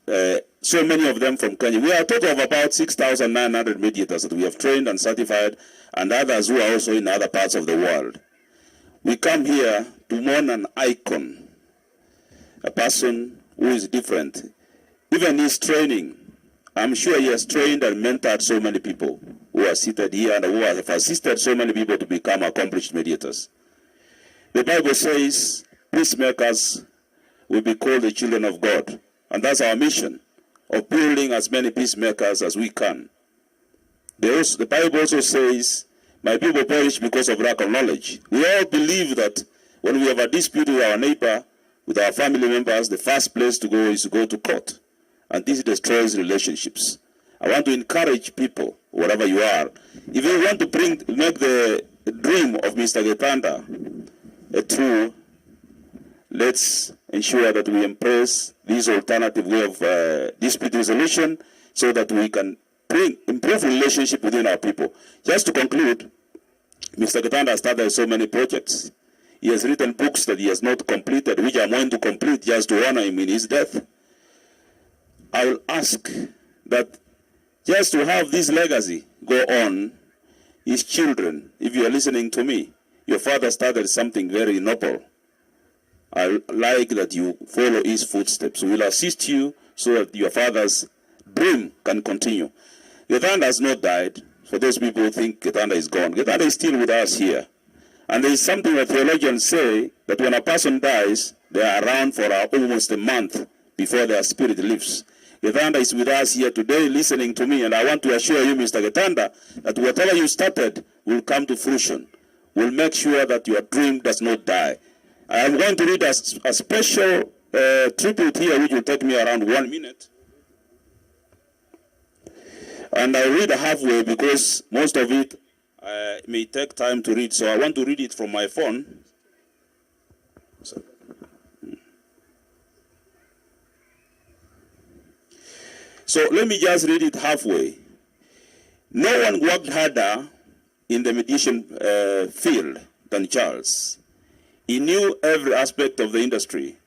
so many of them from Kenya. We are a total of about 6,900 mediators that we have trained and certified, and others who are also in other parts of the world. We come here to mourn an icon, a person who is different. Even his training, I'm sure he has trained and mentored so many people who are seated here and who have assisted so many people to become accomplished mediators. The Bible says peacemakers will be called the children of God. And that's our mission, of building as many peacemakers as we can. The Bible also says, my people perish because of lack of knowledge. We all believe that when we have a dispute with our neighbor, with our family members, the first place to go is to go to court. And this destroys relationships. I want to encourage people, wherever you are, if you want to make the dream of Mr. Getanda true, let's ensure that we embrace this alternative way of dispute resolution so that we can improve relationship within our people. Just to conclude, Mr. Getanda has started so many projects. He has written books that he has not completed, which I'm going to complete just to honor him in his death. I will ask that just to have this legacy go on, his children, if you are listening to me, your father started something very noble. I like that you follow his footsteps. We will assist you so that your father's dream can continue. Getanda has not died. For those people who think Getanda is gone, Getanda is still with us here. And there is something that theologians say, that when a person dies, they are around for almost a month before their spirit leaves. Getanda is with us here today listening to me, and I want to assure you, Mr. Getanda, that whatever you started will come to fruition. We'll make sure that your dream does not die. I am going to read a special tribute here, which will take me around 1 minute. And I read halfway because most of it may take time to read. So I want to read it from my phone. So let me just read it halfway. No one worked harder in the mediation field than Charles. He knew every aspect of the industry,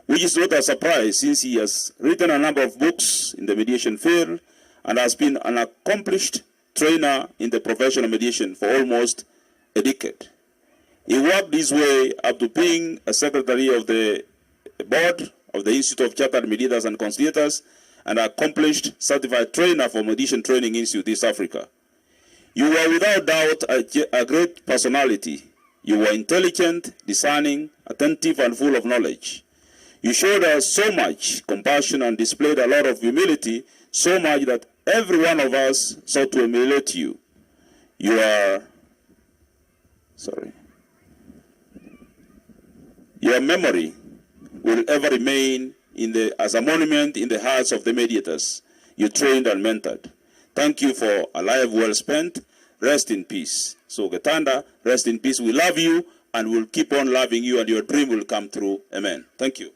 which is not a surprise since he has written a number of books in the mediation field and has been an accomplished trainer in the profession of mediation for almost a decade. He worked his way up to being a secretary of the board of the Institute of Chartered Mediators and Conciliators and accomplished certified trainer for Mediation Training Institute East Africa. You were without doubt a great personality. You were intelligent, discerning, attentive, and full of knowledge. You showed us so much compassion and displayed a lot of humility, so much that every one of us sought to emulate you. Your memory will ever remain as a monument in the hearts of the mediators you trained and mentored. Thank you for a life well spent. Rest in peace. So Getanda, rest in peace. We love you and we'll keep on loving you and your dream will come true. Amen. Thank you.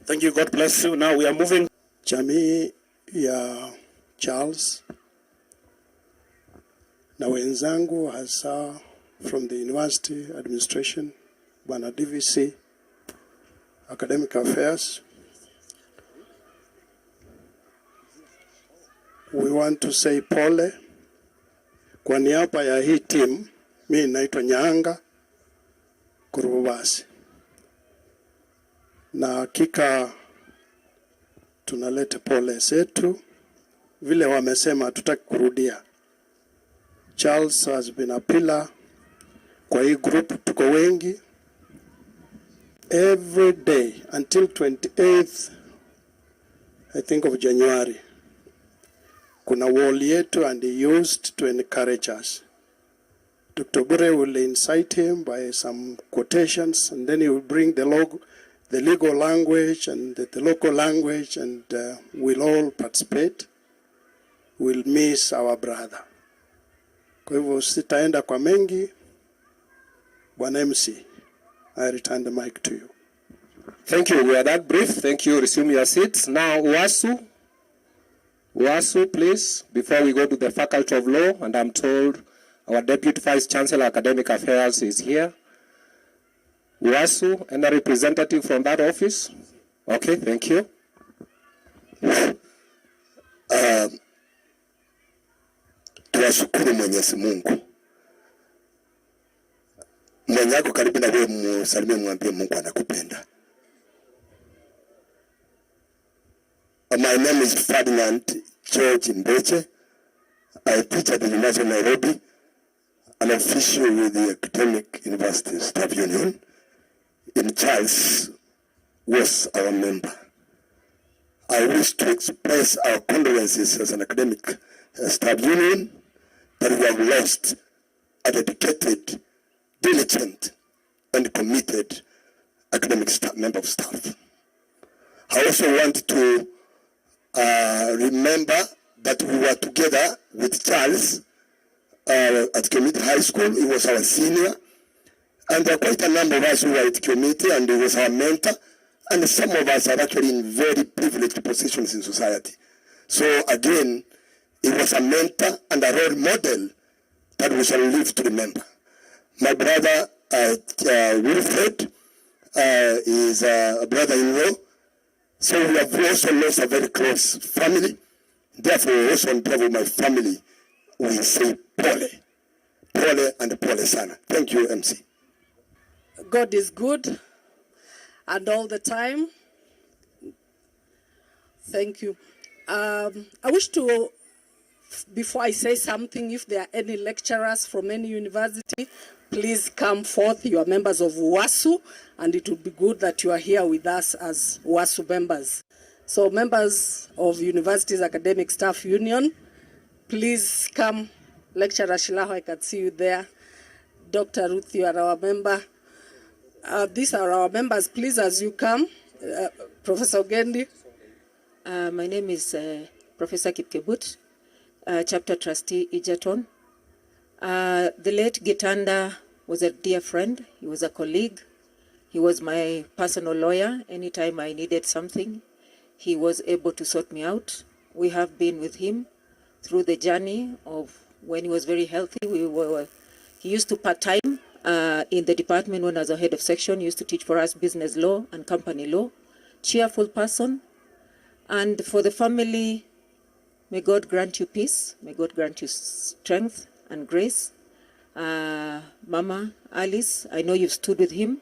Thank you. God bless you. Now we are moving. Jamii ya Charles na wenzangu hasa from the university administration, Bwana DVC, academic affairs. We want to say pole kwa niaba ya hii team Mimi naitwa Nyanga Kurubasi. Na hakika tunaleta pole zetu, vile wamesema hatutaki kurudia. Charles has been a pillar kwa hii group, tuko wengi. Every day until 28th I think of January, kuna wall yetu, and he used to encourage us. Dr. Bure will incite him by some quotations, and then he will bring the legal language and the local language, and we'll all participate. We'll miss our brother. Kwa hivyo sitaenda kwa mengi. Bwana MC, I return the mic to you. Thank you. We are that brief. Thank you. Resume your seats. Now, Wasu. Wasu, please, before we go to the Faculty of Law, and I'm told our Deputy Vice Chancellor Academic Affairs is here. Wasu, any representative from that office? Okay, thank you. Tuwashukuru Mwenyezi Mungu. Mwenyako karibu na wewe, msalimie, mwambie Mungu anakupenda. My name is Ferdinand George Mbeche. I teach at the University of Nairobi, an official with the Academic University Staff Union. In Charles was our member. I wish to express our condolences as an academic staff union that we have lost a dedicated, diligent, and committed academic staff, member of staff. I also want to remember that we were together with Charles at Community High School. He was our senior, and there are quite a number of us who were at committee, and he was our mentor, and some of us are actually in very privileged positions in society. So again, he was a mentor and a role model that we shall live to remember. My brother Wilfred is a brother-in-law, so we have also lost a very close family. Therefore, also on behalf of my family, we say pole, pole and pole sana. Thank you, MC. God is good, and all the time. Thank you. I wish to, before I say something, if there are any lecturers from any university, please come forth. You are members of WASU, and it would be good that you are here with us as WASU members. So members of University's Academic Staff Union, please come. Lecturer Shilaho, I can see you there. Dr. Ruth, you are our member. These are our members. Please, as you come. Professor Gendi. My name is Professor Kipkebut, Chapter Trustee, Egerton. The late Getanda was a dear friend. He was a colleague. He was my personal lawyer. Anytime I needed something, he was able to sort me out. We have been with him through the journey of when he was very healthy. He used to part-time in the department when I was a head of section. He used to teach for us business law and company law. Cheerful person. And for the family, may God grant you peace. May God grant you strength and grace. Mama Alice, I know you've stood with him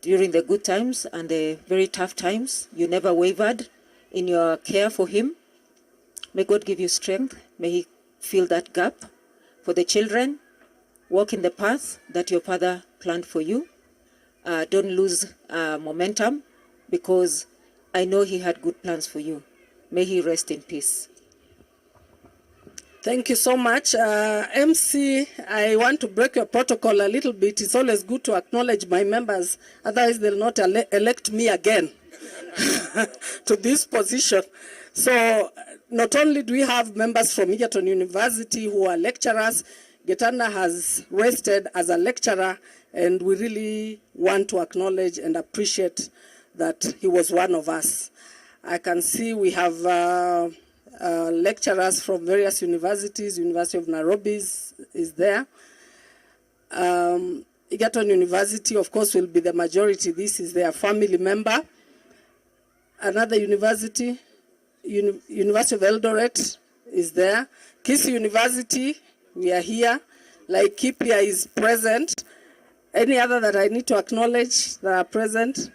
during the good times and the very tough times. You never wavered in your care for him. May God give you strength. May he fill that gap for the children. Walk in the path that your father planned for you. Don't lose momentum, because I know he had good plans for you. May he rest in peace. Thank you so much. MC, I want to break your protocol a little bit. It's always good to acknowledge my members. Otherwise, they'll not elect me again to this position. So not only do we have members from Egerton University who are lecturers, Getanda has rested as a lecturer, and we really want to acknowledge and appreciate that he was one of us. I can see we have lecturers from various universities. University of Nairobi is there. Egerton University, of course, will be the majority. This is their family member. Another university, University of Eldoret, is there. Kisii University, we are here. like Kipia is present. Any other that I need to acknowledge that are present?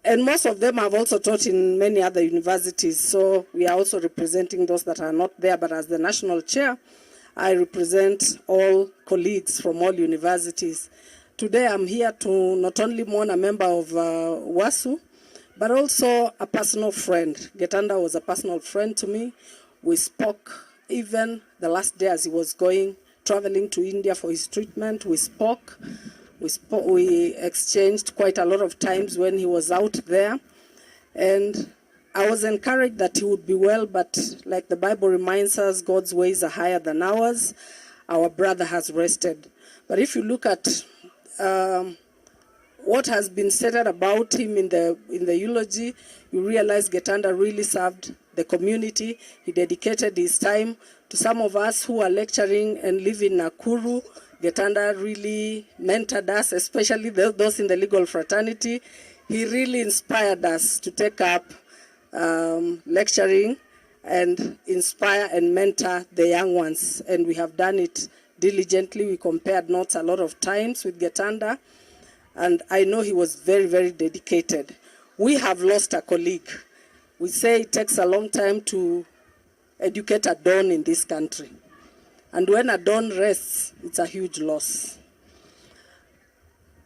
And most of them have also taught in many other universities. So we are also representing those that are not there. But as the national chair, I represent all colleagues from all universities. Today I'm here to not only mourn a member of WASU, but also a personal friend. Getanda was a personal friend to me. We spoke even the last day as he was traveling to India for his treatment. We spoke, we exchanged quite a lot of times when he was out there. And I was encouraged that he would be well, but like the Bible reminds us, God's ways are higher than ours. Our brother has rested. But if you look at what has been said about him in the eulogy, you realize Getanda really served the community. He dedicated his time to some of us who are lecturing and live in Nakuru. Getanda really mentored us, especially those in the legal fraternity. He really inspired us to take up lecturing and inspire and mentor the young ones. And we have done it diligently. We compared notes a lot of times with Getanda. And I know he was very, very dedicated. We have lost a colleague. We say it takes a long time to educate a dawn in this country. And when a dawn rests, it's a huge loss.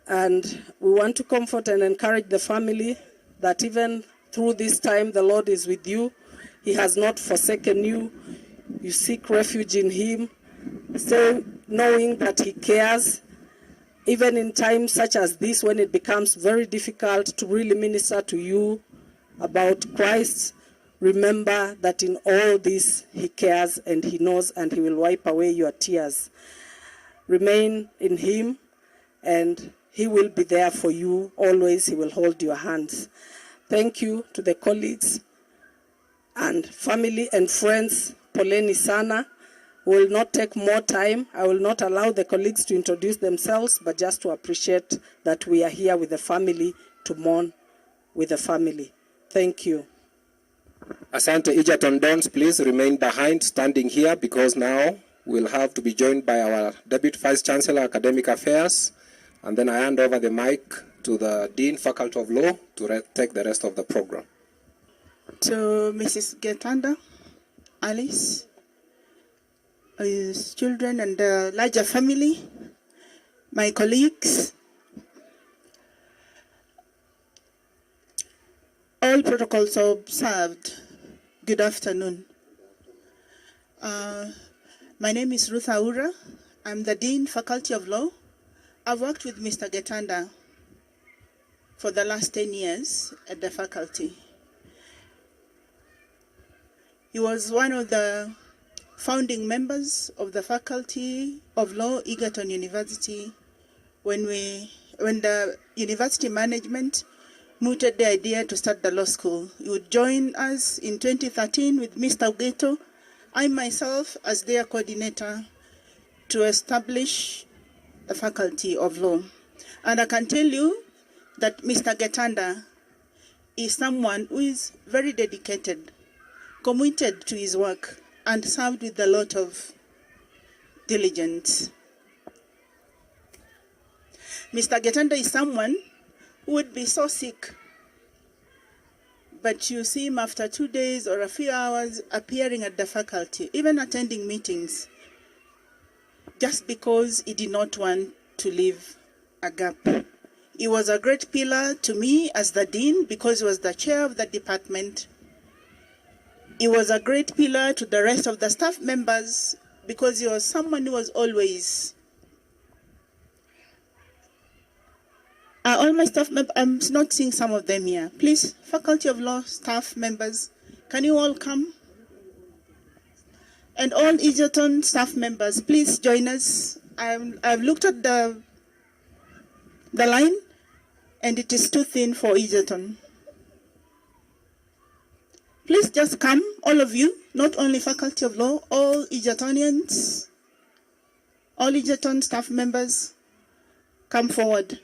And we want to comfort and encourage the family that even through this time, the Lord is with you. He has not forsaken you. You seek refuge in him. So knowing that he cares, even in times such as this, when it becomes very difficult to really minister to you about Christ, remember that in all this he cares and he knows and he will wipe away your tears. Remain in him and he will be there for you always. He will hold your hands. Thank you to the colleagues and family and friends. Poleni sana. Will not take more time. I will not allow the colleagues to introduce themselves, but just to appreciate that we are here with the family to mourn with the family. Thank you. Asante. Egerton Dons, please remain behind, standing here, because now we'll have to be joined by our Deputy Vice Chancellor, Academic Affairs, and then I hand over the mic to the Dean, Faculty of Law, to take the rest of the program. To Mrs. Getanda, Alice, his children and the larger family, my colleagues, all protocols observed. Good afternoon. My name is Ruth Aura. I'm the Dean, Faculty of Law. I've worked with Mr. Getanda for the last 10 years at the faculty. He was one of the founding members of the Faculty of Law, Egerton University, when the university management mooted the idea to start the law school. He would join us in 2013 with Mr. Ugeto, I myself as their coordinator, to establish the Faculty of Law. And I can tell you that Mr. Getanda is someone who is very dedicated, committed to his work, and served with a lot of diligence. Mr. Getanda is someone who would be so sick, but you see him after 2 days or a few hours appearing at the faculty, even attending meetings, just because he did not want to leave a gap. He was a great pillar to me as the dean because he was the chair of the department. He was a great pillar to the rest of the staff members because he was someone who was always... all my staff members, I'm not seeing some of them here. Please, Faculty of Law staff members, can you all come? And all Egerton staff members, please join us. I've looked at the line, and it is too thin for Egerton. Please just come, all of you, not only Faculty of Law, all Egertonians, all Egerton staff members, come forward.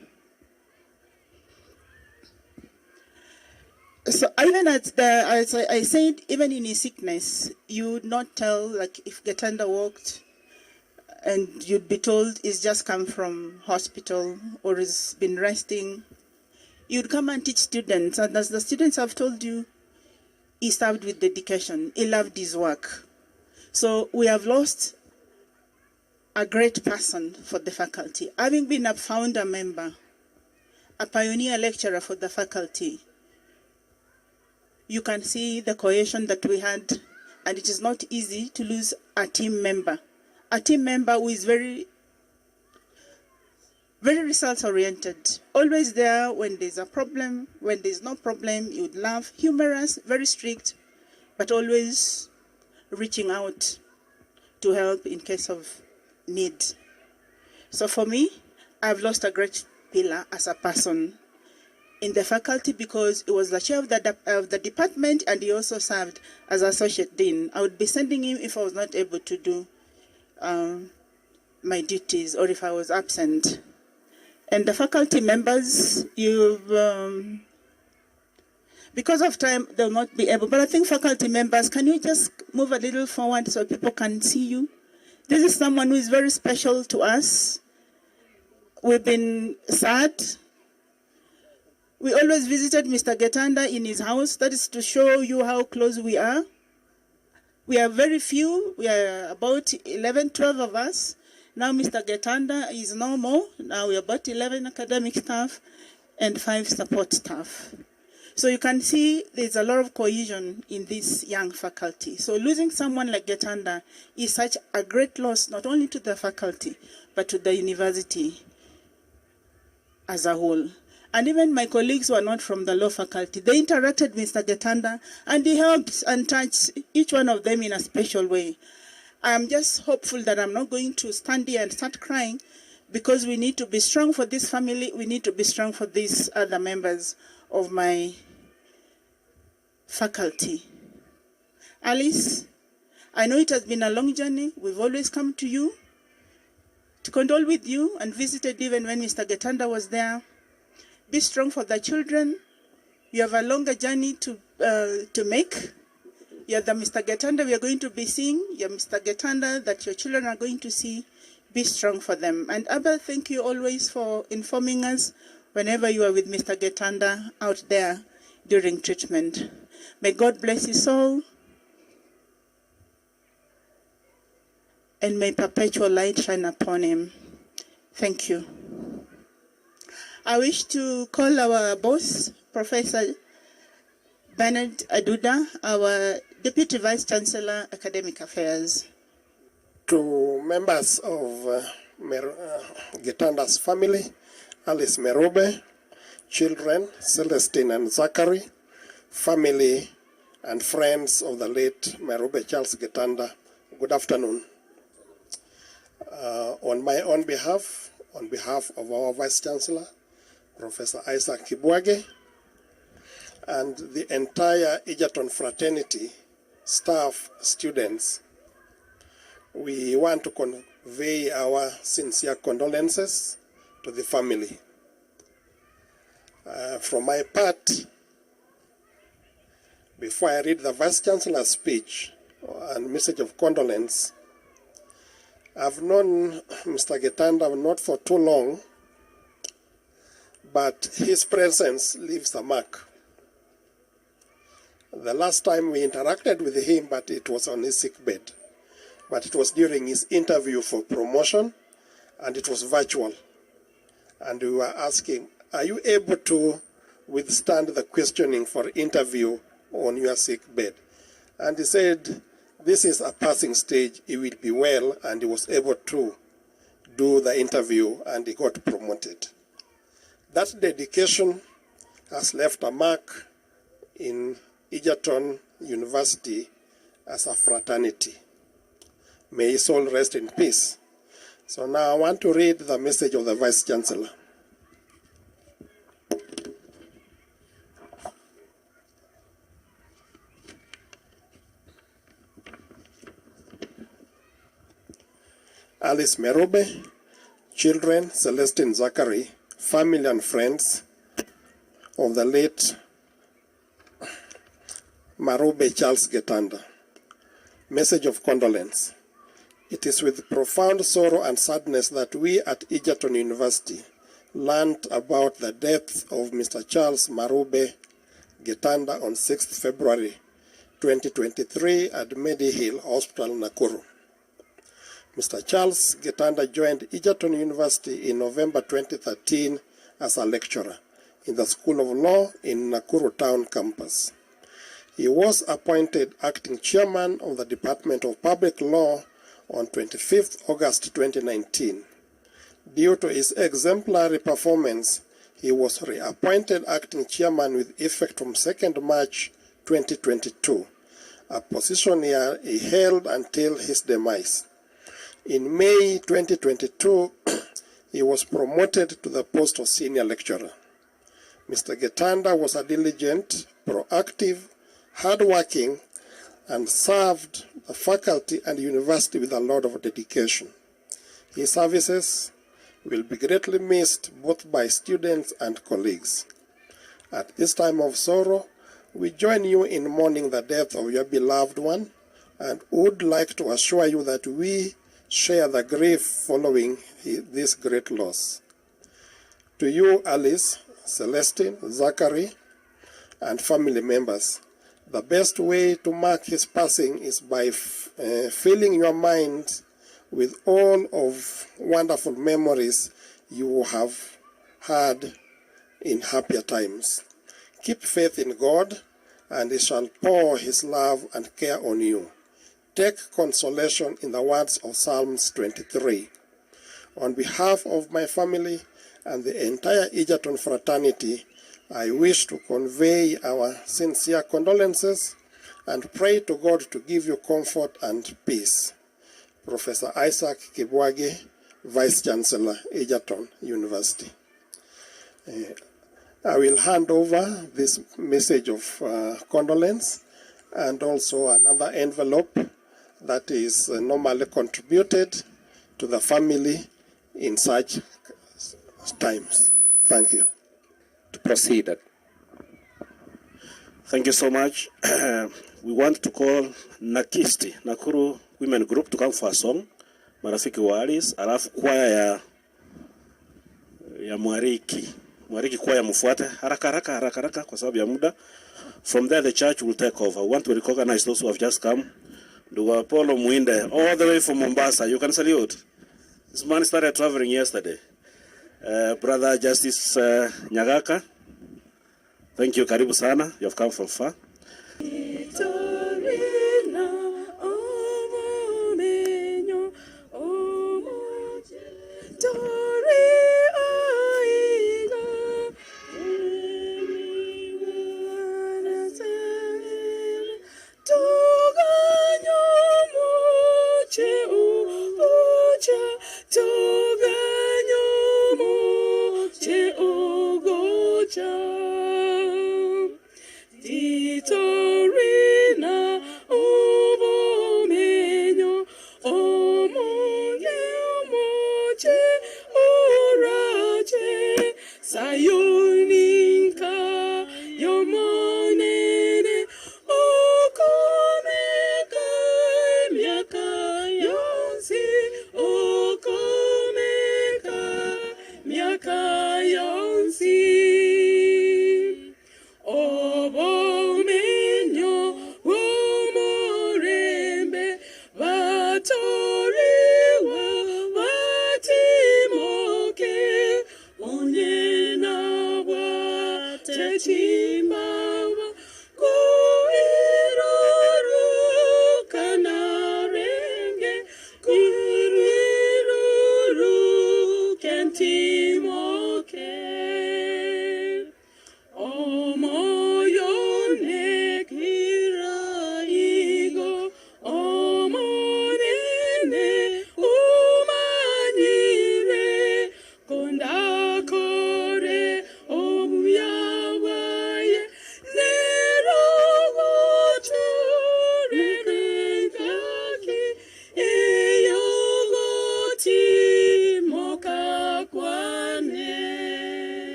So even as I said, even in his sickness, you would not tell, like if Getanda walked, and you'd be told he's just come from hospital or he's been resting. You'd come and teach students, and as the students have told you, he served with dedication. He loved his work. So we have lost a great person for the faculty. Having been a founder member, a pioneer lecturer for the faculty, you can see the cohesion that we had, and it is not easy to lose a team member. A team member who is very results-oriented, always there when there's a problem. When there's no problem, you would laugh, humorous, very strict, but always reaching out to help in case of need. So for me, I've lost a great pillar as a person in the faculty because he was the chair of the department, and he also served as associate dean. I would be sending him if I was not able to do my duties or if I was absent. And the faculty members, because of time, they'll not be able, but I think faculty members, can you just move a little forward so people can see you? This is someone who is very special to us. We've been sad. We always visited Mr. Getanda in his house. That is to show you how close we are. We are very few. We are about 11, 12 of us. Now Mr. Getanda is no more. Now we are about 11 academic staff and 5 support staff. So you can see there's a lot of cohesion in this young faculty. So losing someone like Getanda is such a great loss, not only to the faculty, but to the university as a whole. And even my colleagues who are not from the law faculty, they interacted with Mr. Getanda, and he helped and touched each one of them in a special way. I'm just hopeful that I'm not going to stand here and start crying, because we need to be strong for this family. We need to be strong for these other members of my faculty. Alice, I know it has been a long journey. We've always come to you to condole with you and visited even when Mr. Getanda was there. Be strong for the children. You have a longer journey to make. You're the Mr. Getanda we are going to be seeing. You're Mr. Getanda that your children are going to see. Be strong for them. And Abba, thank you always for informing us whenever you are with Mr. Getanda out there during treatment. May God bless his soul. And may perpetual light shine upon him. Thank you. I wish to call our boss, Professor Bernard Aduda, our Deputy Vice Chancellor, Academic Affairs. To members of Getanda's family, Alice Marube, children, Celestine and Zachary, family and friends of the late Marube Charles Getanda, good afternoon. On my own behalf, on behalf of our Vice Chancellor, Professor Isaac Kibwage, and the entire Egerton fraternity, staff, students, we want to convey our sincere condolences to the family. From my part, before I read the Vice Chancellor's speech and message of condolence, I've known Mr. Getanda not for too long, but his presence leaves a mark. The last time we interacted with him, but it was on his sick bed. But it was during his interview for promotion, and it was virtual. And we were asking, are you able to withstand the questioning for interview on your sick bed? And he said, this is a passing stage, he will be well, and he was able to do the interview, and he got promoted. That dedication has left a mark in Egerton University as a fraternity. May his soul rest in peace. So now I want to read the message of the Vice Chancellor. Alice Marube, children, Celestine Zachary, family and friends of the late Marube Charles Getanda. Message of condolence. It is with profound sorrow and sadness that we at Egerton University learned about the death of Mr. Charles Marube Getanda on 6th February 2023 at Medihill Hospital, Nakuru. Mr. Charles Getanda joined Egerton University in November 2013 as a lecturer in the School of Law in Nakuru Town campus. He was appointed acting chairman of the Department of Public Law on 25th August 2019. Due to his exemplary performance, he was reappointed acting chairman with effect from 2nd March 2022, a position he held until his demise. In May 2022, he was promoted to the post of senior lecturer. Mr. Getanda was a diligent, proactive, hardworking, and served the faculty and university with a lot of dedication. His services will be greatly missed both by students and colleagues. At this time of sorrow, we join you in mourning the death of your beloved one and would like to assure you that we share the grief following this great loss. To you, Alice, Celestine, Zachary, and family members, the best way to mark his passing is by filling your mind with all of wonderful memories you have had in happier times. Keep faith in God, and He shall pour His love and care on you. Take consolation in the words of Psalms 23. On behalf of my family and the entire Egerton fraternity, I wish to convey our sincere condolences and pray to God to give you comfort and peace. Professor Isaac Kibwage, Vice Chancellor, Egerton University. I will hand over this message of condolence and also another envelope that is normally contributed to the family in such times. Thank you. To proceed. Thank you so much. We want to call Nakisti, Nakuru Women Group, to come for a song. Marafiki wa Alice, alafu kwaya ya Mwariki. Mwariki kwaya mfuate haraka kwa sababu ya muda. From there the church will take over. We want to recognize those who have just come. Ndugu Apollo Muinde, all the way from Mombasa. You can salute. This man started traveling yesterday. Brother Justice Nyagaka, thank you, karibu sana. You have come from far. Titorina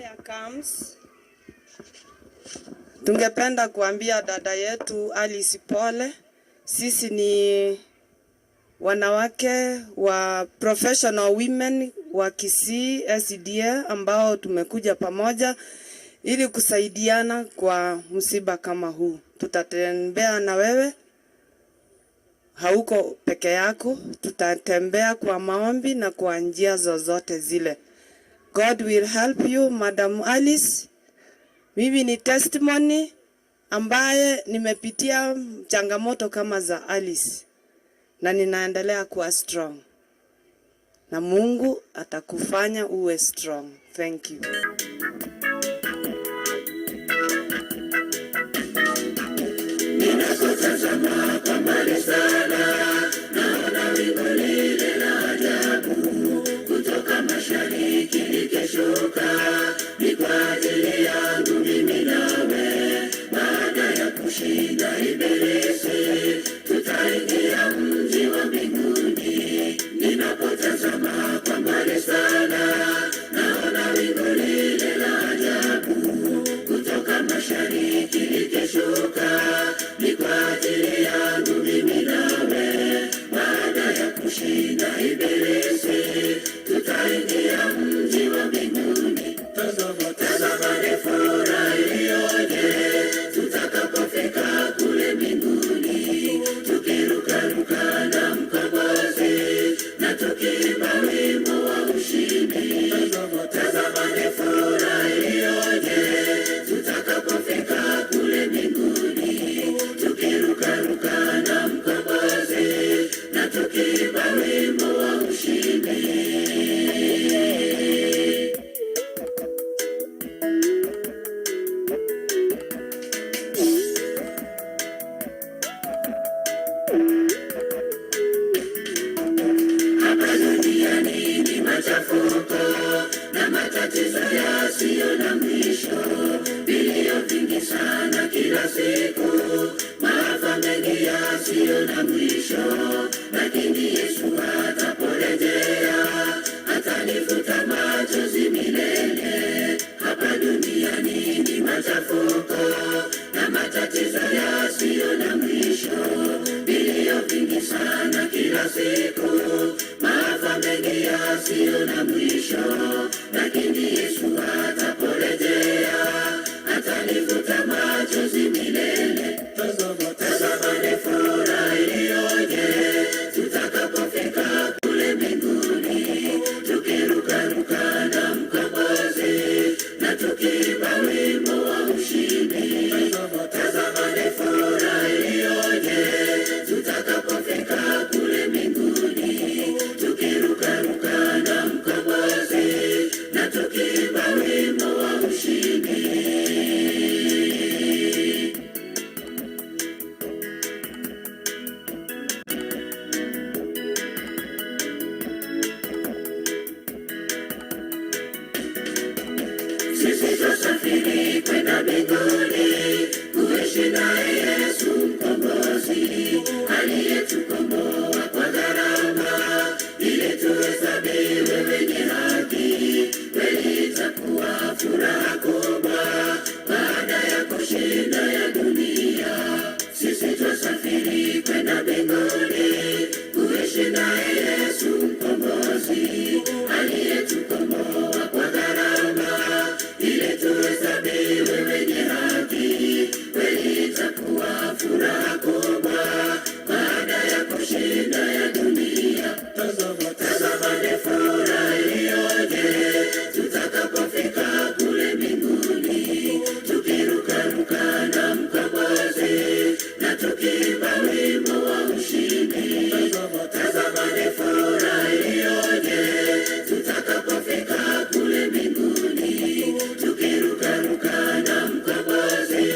choir comes, tungependa kuambia dada yetu Alice pole. Sisi ni wanawake wa professional women wa Kisii SDA ambao tumekuja pamoja ili kusaidiana kwa msiba kama huu. Tutatembea na wewe, hauko peke yako, tutatembea kwa maombi na kwa njia zozote zile. God will help you, Madam Alice. Mimi ni testimony ambaye nimepitia changamoto kama za Alice na ninaendelea kuwa strong. Na Mungu atakufanya uwe strong. Thank you. Ninakotazama kwa mbali sana, naona wingu lile la ajabu kutoka mashariki likishuka, ni kwa ajili yangu mimi nawe. Baada ya kushinda ibilisi, tutaingia mji wa mbinguni. Ninapotazama kwa mbali sana, naona wingu lile la ajabu kutoka mashariki likishuka, ni kwa ajili yangu mimi nawe. Baada ya kushinda ibilisi, tutaingia mji wa mbinguni. Tazama ni furaha iliyoje tutakapofika kule mbinguni, tukirukaruka na mkombozi na tukiimba wimbo wa ushindi. Tazama ni furaha iliyoje tutakapofika kule mbinguni, tukirukaruka na mkombozi na tukiimba wimbo wa ushindi. Hapa duniani ni machafuko na matatizo yasiyo na mwisho, vilio vingi sana kila siku, maafa mengi yasiyo na mwisho, lakini Yesu ataporejea atanifuta machozi milele. Hapa duniani ni machafuko na matatizo yasiyo na mwisho, vilio vingi sana kila siku, maafa mengi yasiyo na mwisho, lakini Yesu ataporejea atanifuta machozi milele. Tazama ni furaha iliyoje tutakapofika kule mbinguni, tukirukaruka na mkombozi na tukiimba wimbo wa ushindi. Tazama ni furaha iliyoje tutakapofika kule mbinguni, tukirukaruka na mkombozi na tukiimba wimbo wa ushindi. Sisi tusafiri kwenda mbinguni, kuishi naye Yesu mkombozi, aliyetukomboa kwa gharama, ili tuhesabiwe wenye haki. Kweli itakuwa furaha kubwa baada ya kushinda ya dunia. Sisi tusafiri kwenda mbinguni, kuishi naye Yesu mkombozi, aliyetukomboa kwa gharama, ili tuhesabiwe wenye haki. Kweli itakuwa furaha kubwa baada ya kushinda ya dunia. Tazama ni furaha iliyoje tutakapofika kule mbinguni, tukirukaruka na mkombozi na tukiimba wimbo wa ushindi. Tazama ni furaha iliyoje tutakapofika kule mbinguni, tukirukaruka na mkombozi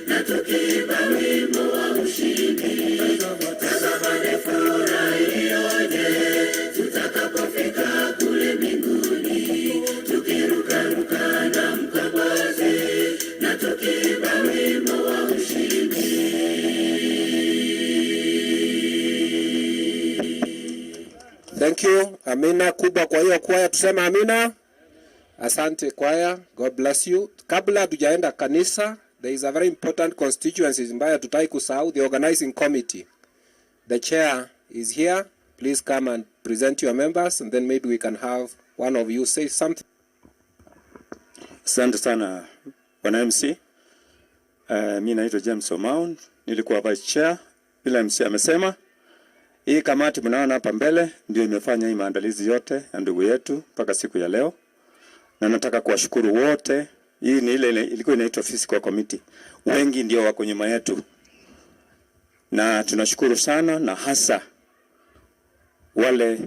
na tukiimba wimbo wa ushindi. Tazama ni furaha iliyoje tutakapofika kule mbinguni, tukirukaruka na mkombozi na tukiimba wimbo wa ushindi. Thank you. Amina kubwa kwa hiyo kwaya, tuseme amina. Asante kwaya, God bless you. Kabla hatujaenda kanisa, there is a very important constituency ambayo tutai kusahau, the organizing committee. The chair is here. Please come and present your members, and then maybe we can have one of you say something. Asante sana Bwana MC. Mimi naitwa James Omaun, nilikuwa vice chair. Bila MC amesema hii kamati mnaona hapa mbele ndio imefanya hii maandalizi yote ya ndugu yetu mpaka siku ya leo. Na nataka kuwashukuru wote. Hii ni ile ilikuwa inaitwa physical committee. Wengi ndio wako nyuma yetu. Na tunashukuru sana, na hasa wale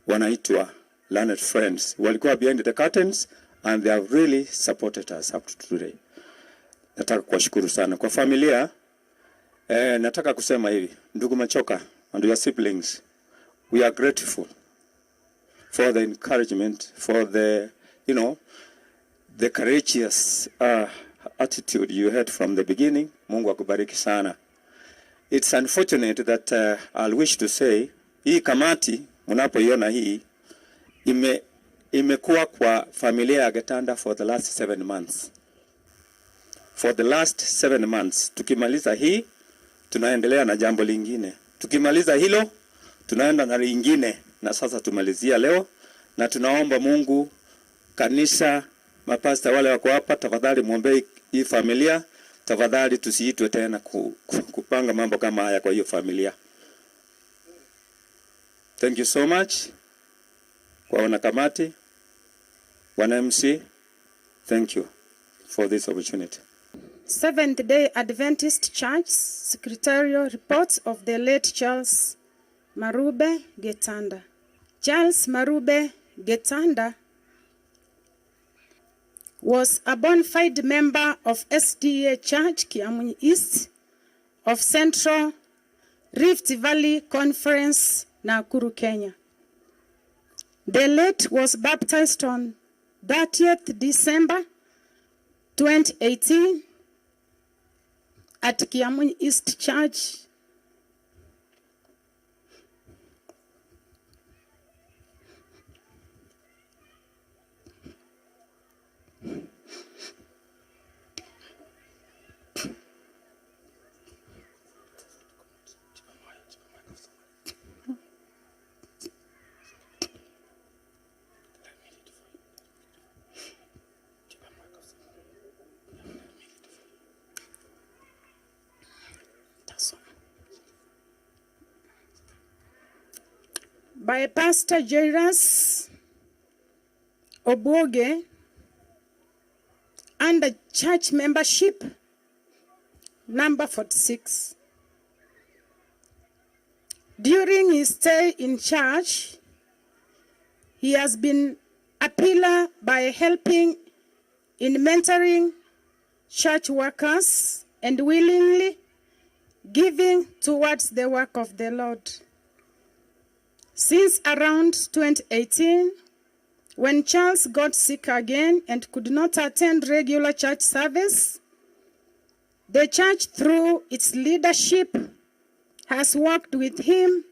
wanaitwa learned friends. Walikuwa behind the curtains and they have really supported us up to today. Nataka kuwashukuru sana. Kwa familia, nataka kusema hivi, ndugu Machoka and your siblings, we are grateful for the encouragement, for the, the courageous attitude you had from the beginning. Mungu akubariki sana. It's unfortunate that I'll wish to say, hii kamati, mnapoiona hii, imekuwa kwa familia ya Getanda for the last 7 months. For the last 7 months. Tukimaliza hii, tunaendelea na jambo lingine. Tukimaliza hilo, tunaenda na lingine. Na sasa tumalizia leo. Na tunaomba Mungu, kanisa, mapasta wale wako hapa, tafadhali muombee hii familia. Tafadhali tusiitwe tena kupanga mambo kama haya kwa hiyo familia. Thank you so much. Kwa wanakamati, wana MC, thank you for this opportunity. Seventh-day Adventist Church Secretarial Reports of the late Charles Marube Getanda. Charles Marube Getanda was a bona fide member of SDA Church, Kiamunyi East, of Central Rift Valley Conference, Nakuru, Kenya. The late was baptized on 30th December 2018 at Kiamunyi East Church. By Pastor Jairus Oboge under church membership number 46. During his stay in church, he has been a pillar by helping in mentoring church workers and willingly giving towards the work of the Lord. Since around 2018, when Charles got sick again and could not attend regular church service, the church, through its leadership, has worked with him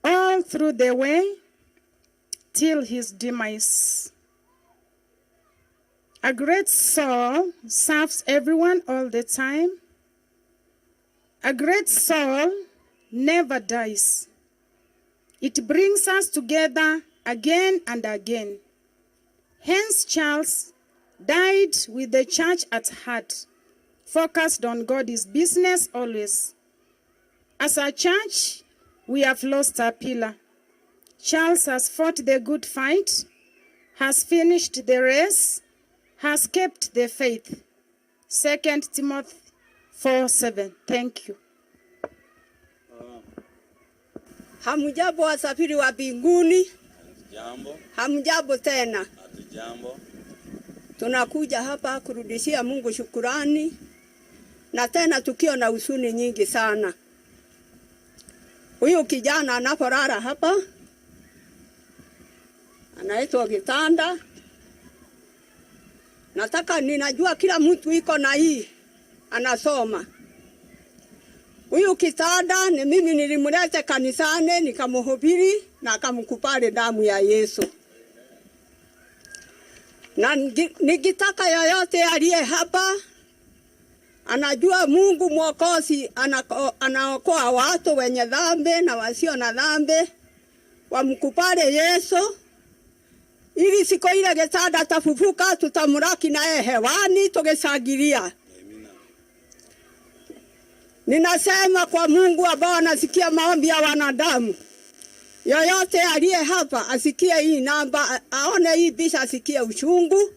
all through the way till his demise. A great soul serves everyone all the time. A great soul never dies. It brings us together again and again. Hence, Charles died with the church at heart, focused on God's business always. As a church, we have lost a pillar. Charles has fought the good fight, has finished the race, has kept the faith. 2 Timothy 4:7. Thank you. Hamujambo wasafiri wa mbinguni. Jambo. Hamujambo tena. Jambo. Tunakuja hapa kurudishia Mungu shukurani na tena tukio na huzuni nyingi sana. Huyu kijana anaporara hapa anaitwa Getanda. Ninajua kila mtu iko na hii anasoma. Huyu Getanda ni mimi nilimleta kanisani nikamhubiri na akamkubali damu ya Yesu. Na nikitaka yoyote aliye hapa anajua Mungu Mwokozi anaokoa watu wenye dhambi na wasio na dhambi, wamkubali Yesu ili siku ile Getanda atafufuka, tutamuraki naye hewani tugeshangilia. Ninasema kwa Mungu ambao anasikia maombi ya wanadamu, yoyote aliye hapa asikie hii namba, aone hii bisha, asikie uchungu,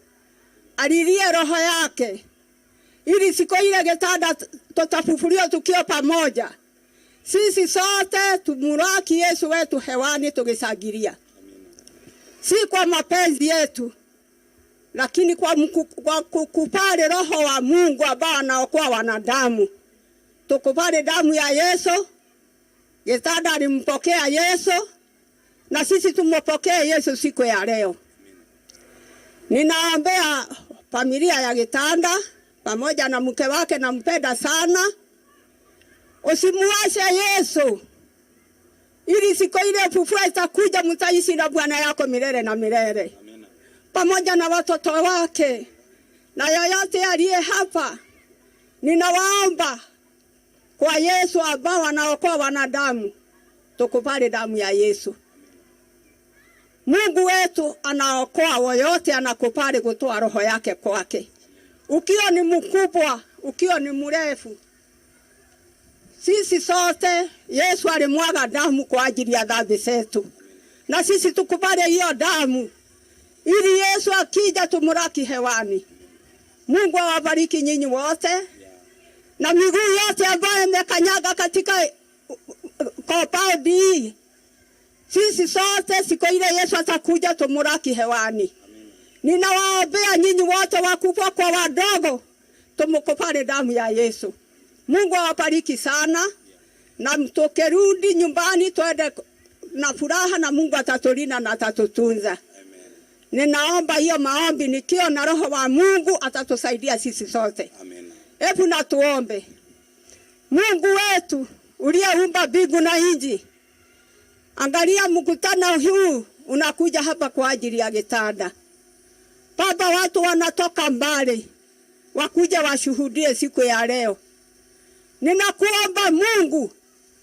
alilie roho yake ili siku ile Getanda tutafufuliwa tukiwa pamoja. Sisi sote tumuraki Yesu wetu hewani tugeshangilia. Si kwa mapenzi yetu, lakini kwa kukubali roho wa Mungu ambao anaokoa wanadamu. Tukubali damu ya Yesu. Getanda alimpokea Yesu na sisi tumpokee Yesu siku ya leo. Ninaombea familia ya Getanda pamoja na mke wake, nampenda sana. Usimuache Yesu ili siku ile ufufuo itakuja, mtaishi na Bwana yako milele na milele. Pamoja na watoto wake na yoyote aliye hapa, ninawaomba kwa Yesu ambao anaokoa wanadamu, tukubali damu ya Yesu. Mungu wetu anaokoa wote, anakubali kutoa roho yake kwake. Ukiwa ni mkubwa, ukiwa ni mrefu, sisi sote Yesu alimwaga damu kwa ajili ya dhambi zetu. Na sisi tukubali hiyo damu ili Yesu akija tumuraki hewani. Mungu awabariki nyinyi wote. Na miguu yote ambayo imekanyaga katika compound, sisi sote siku ile Yesu atakuja tumuraki hewani. Ninawaombea nyinyi wote, wakubwa kwa wadogo, tumkubali damu ya Yesu. Mungu awabariki sana, na mtokerudi nyumbani tuende na furaha, na Mungu atatulinda na atatutunza. Ninaomba hiyo maombi nikiwa na roho wa Mungu atatusaidia sisi sote. Hebu na tuombe. Mungu wetu uliyeumba mbingu na nchi, angalia mkutano huu unakuja hapa kwa ajili ya Getanda. Baba, watu wanatoka mbali wakuja washuhudie siku ya leo. Ninakuomba Mungu,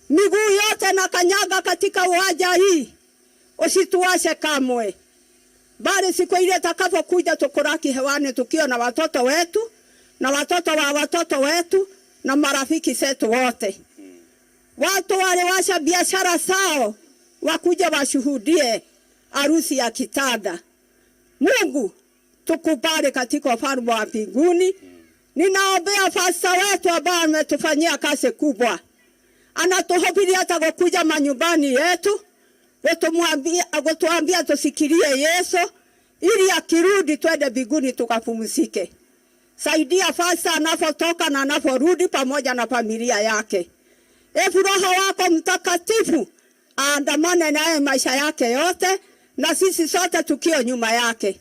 miguu yote na kanyaga katika uwanja hii, usituache kamwe. Bali siku ile atakapokuja tukuraki hewani tukiwa na watoto wetu na watoto wa watoto wetu na marafiki zetu wote. Watu waliwasha biashara zao wakuja washuhudie harusi ya Getanda. Mungu, tukubali katika ufalme wa mbinguni. Ninaombea pasta wetu ambao ametufanyia kazi kubwa. Anatuhubiri hata kuja manyumbani yetu. Agotuambia tusikilie Yesu ili akirudi twende mbinguni tukapumzike. Saidia pasta anapotoka na anaporudi pamoja na familia yake. Roho wako Mtakatifu aandamane naye maisha yake yote, na sisi sote tukio nyuma yake.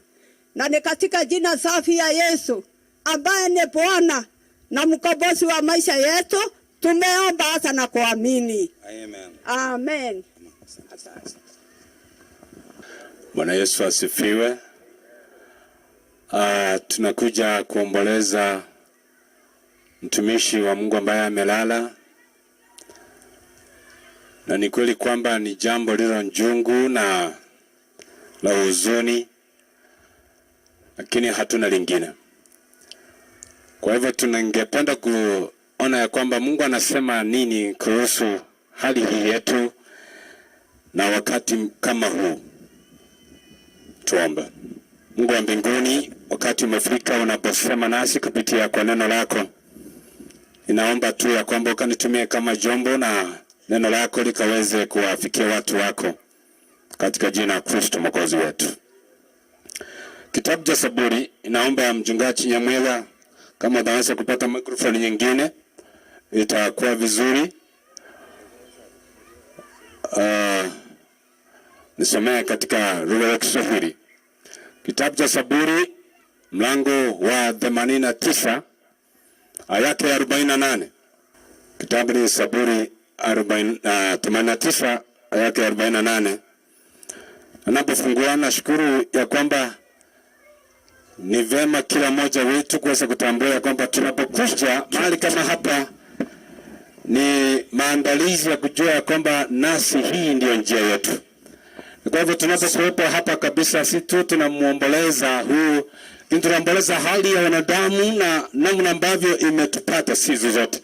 Na ni katika jina safi ya Yesu ambaye ni Bwana na mkombozi wa maisha yetu tumeomba hata na kuamini. Amen. Amen. Bwana Yesu asifiwe. Tunakuja kuomboleza mtumishi wa Mungu ambaye amelala. Na ni kweli kwamba ni jambo lilo njungu na la huzuni, lakini hatuna lingine. Kwa hivyo tunangependa kuona ya kwamba Mungu anasema nini kuhusu hali hii yetu na wakati kama huu. Tuombe. Mungu wa mbinguni, wakati umefika unaposema nasi kupitia kwa neno lako. Ninaomba tu ya kwamba ukanitumie kama jombo na neno lako likaweze kuwafikia watu wako katika jina la Kristo Mwokozi wetu. Kitabu cha Zaburi, inaomba mchungaji Nyamwela kama unaweza kupata microphone nyingine itakuwa vizuri. Nisomee katika lugha ya Kiswahili. Kitabu cha Zaburi mlango wa 89 aya yake 48. Kitabu ni Zaburi 89 aya yake 48. Anapofungua na shukuru ya kwamba Ni vema kila mmoja wetu kuweza kutambua kwamba tunapokuja mahali kama hapa ni maandalizi ya kujua kwamba nasi hii ndio njia yetu. Kwa hivyo tunapokuwepo hapa kabisa, si tu tunamuomboleza huyu, tunaomboleza hali ya wanadamu na namna ambavyo imetupata sisi zote.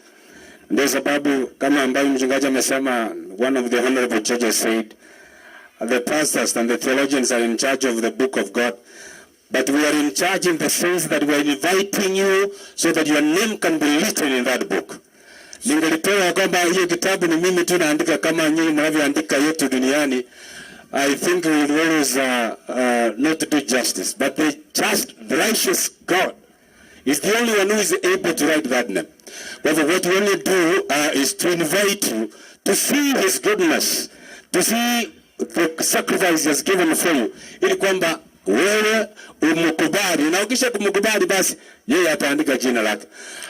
Ndio sababu kama ambavyo mchungaji amesema, one of the honorable judges said, the pastors and the theologians are in charge of the book of God, but we are in charge in the sense that we are inviting you so that your name can be written in that book. Ningelipewa kwamba hiyo kitabu ni mimi tu naandika kama nyinyi mnavyoandika yetu duniani, I think we will always not do justice. But the just, righteous God is the only one who is able to write that name. But what we only do is to invite you to see His goodness, to see the sacrifice He has given for you, ili kwamba wewe umkubali, na ukisha kumkubali basi yeye ataandika jina lake.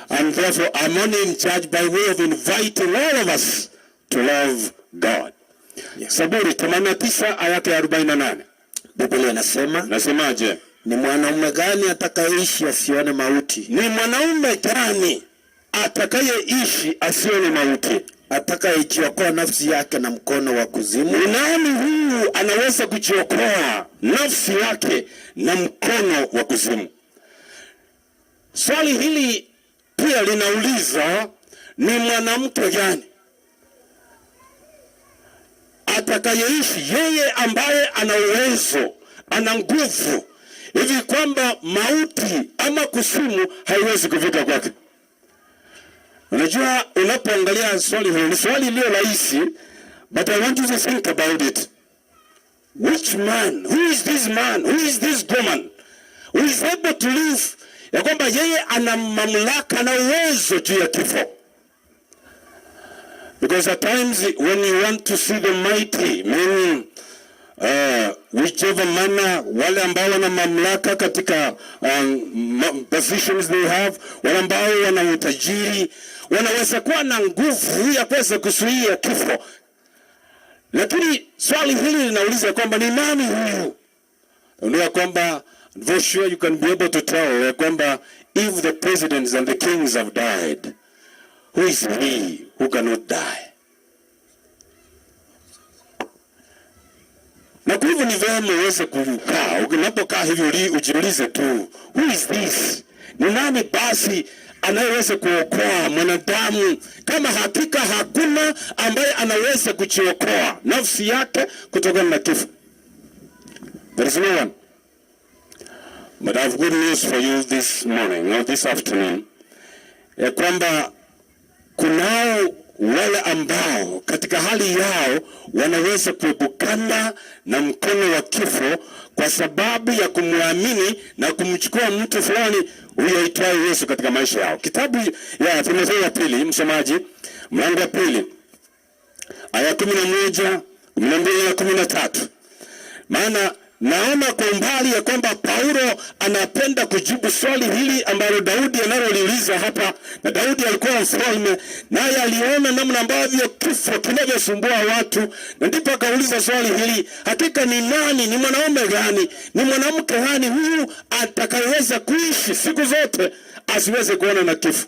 And therefore I'm only in charge by way of inviting all of us to love God. Yes. Zaburi 89 aya 48. Biblia inasema, nasemaje? Ni mwanaume gani atakayeishi asione mauti? Ni mwanaume gani atakayeishi asione mauti? Atakayejiokoa nafsi yake na mkono wa kuzimu. Ni nani huyu anaweza kujiokoa nafsi yake na mkono wa kuzimu? Swali hili pia linauliza, ni mwanamke gani atakayeishi, yeye ambaye ana uwezo, ana nguvu, hivi kwamba mauti ama kuzimu haiwezi kufika kwake. Unajua, unapoangalia swali hili, ni swali lilo rahisi, but I want you to think about it. Which man, who is this man, who is this woman who is able to live, ya kwamba yeye ana mamlaka na uwezo juu ya kifo? Because at times when you want to see the mighty, meaning whichever manner, wale ambao wana mamlaka katika positions they have, wale ambao wana utajiri, wanaweza kuwa na nguvu ya kuweza kuzuia kifo. Lakini swali hili linauliza kwamba ni nani huyu? Unajua kwamba for sure you can be able to tell kwamba if the presidents and the kings have died, who is he who cannot die? Na kwa hivyo ni vema uweze kukaa, unapokaa hivyo ujiulize tu, who is this? Ni nani basi anayeweza kuokoa mwanadamu, kama hakika hakuna ambaye anaweza kujiokoa nafsi yake kutokana na kifo? There is no one. But I have good news for you this morning or this afternoon, ya kwamba kunao wale ambao katika hali yao wanaweza kuepukana na mkono wa kifo kwa sababu ya kumwamini na kumchukua mtu fulani huyo aitwaye Yesu katika maisha yao. Kitabu ya Timotheo ya pili, msomaji, mlango wa pili aya 11, 12 na 13. Maana naona kwa umbali ya kwamba Paulo anapenda kujibu swali hili ambalo Daudi analoliuliza hapa, na Daudi alikuwa mfalme, naye aliona namna ambavyo kifo kinavyosumbua watu, na ndipo akauliza swali hili, hakika ni nani, ni mwanaume gani, ni mwanamke gani huyu atakayeweza kuishi siku zote asiweze kuona na kifo?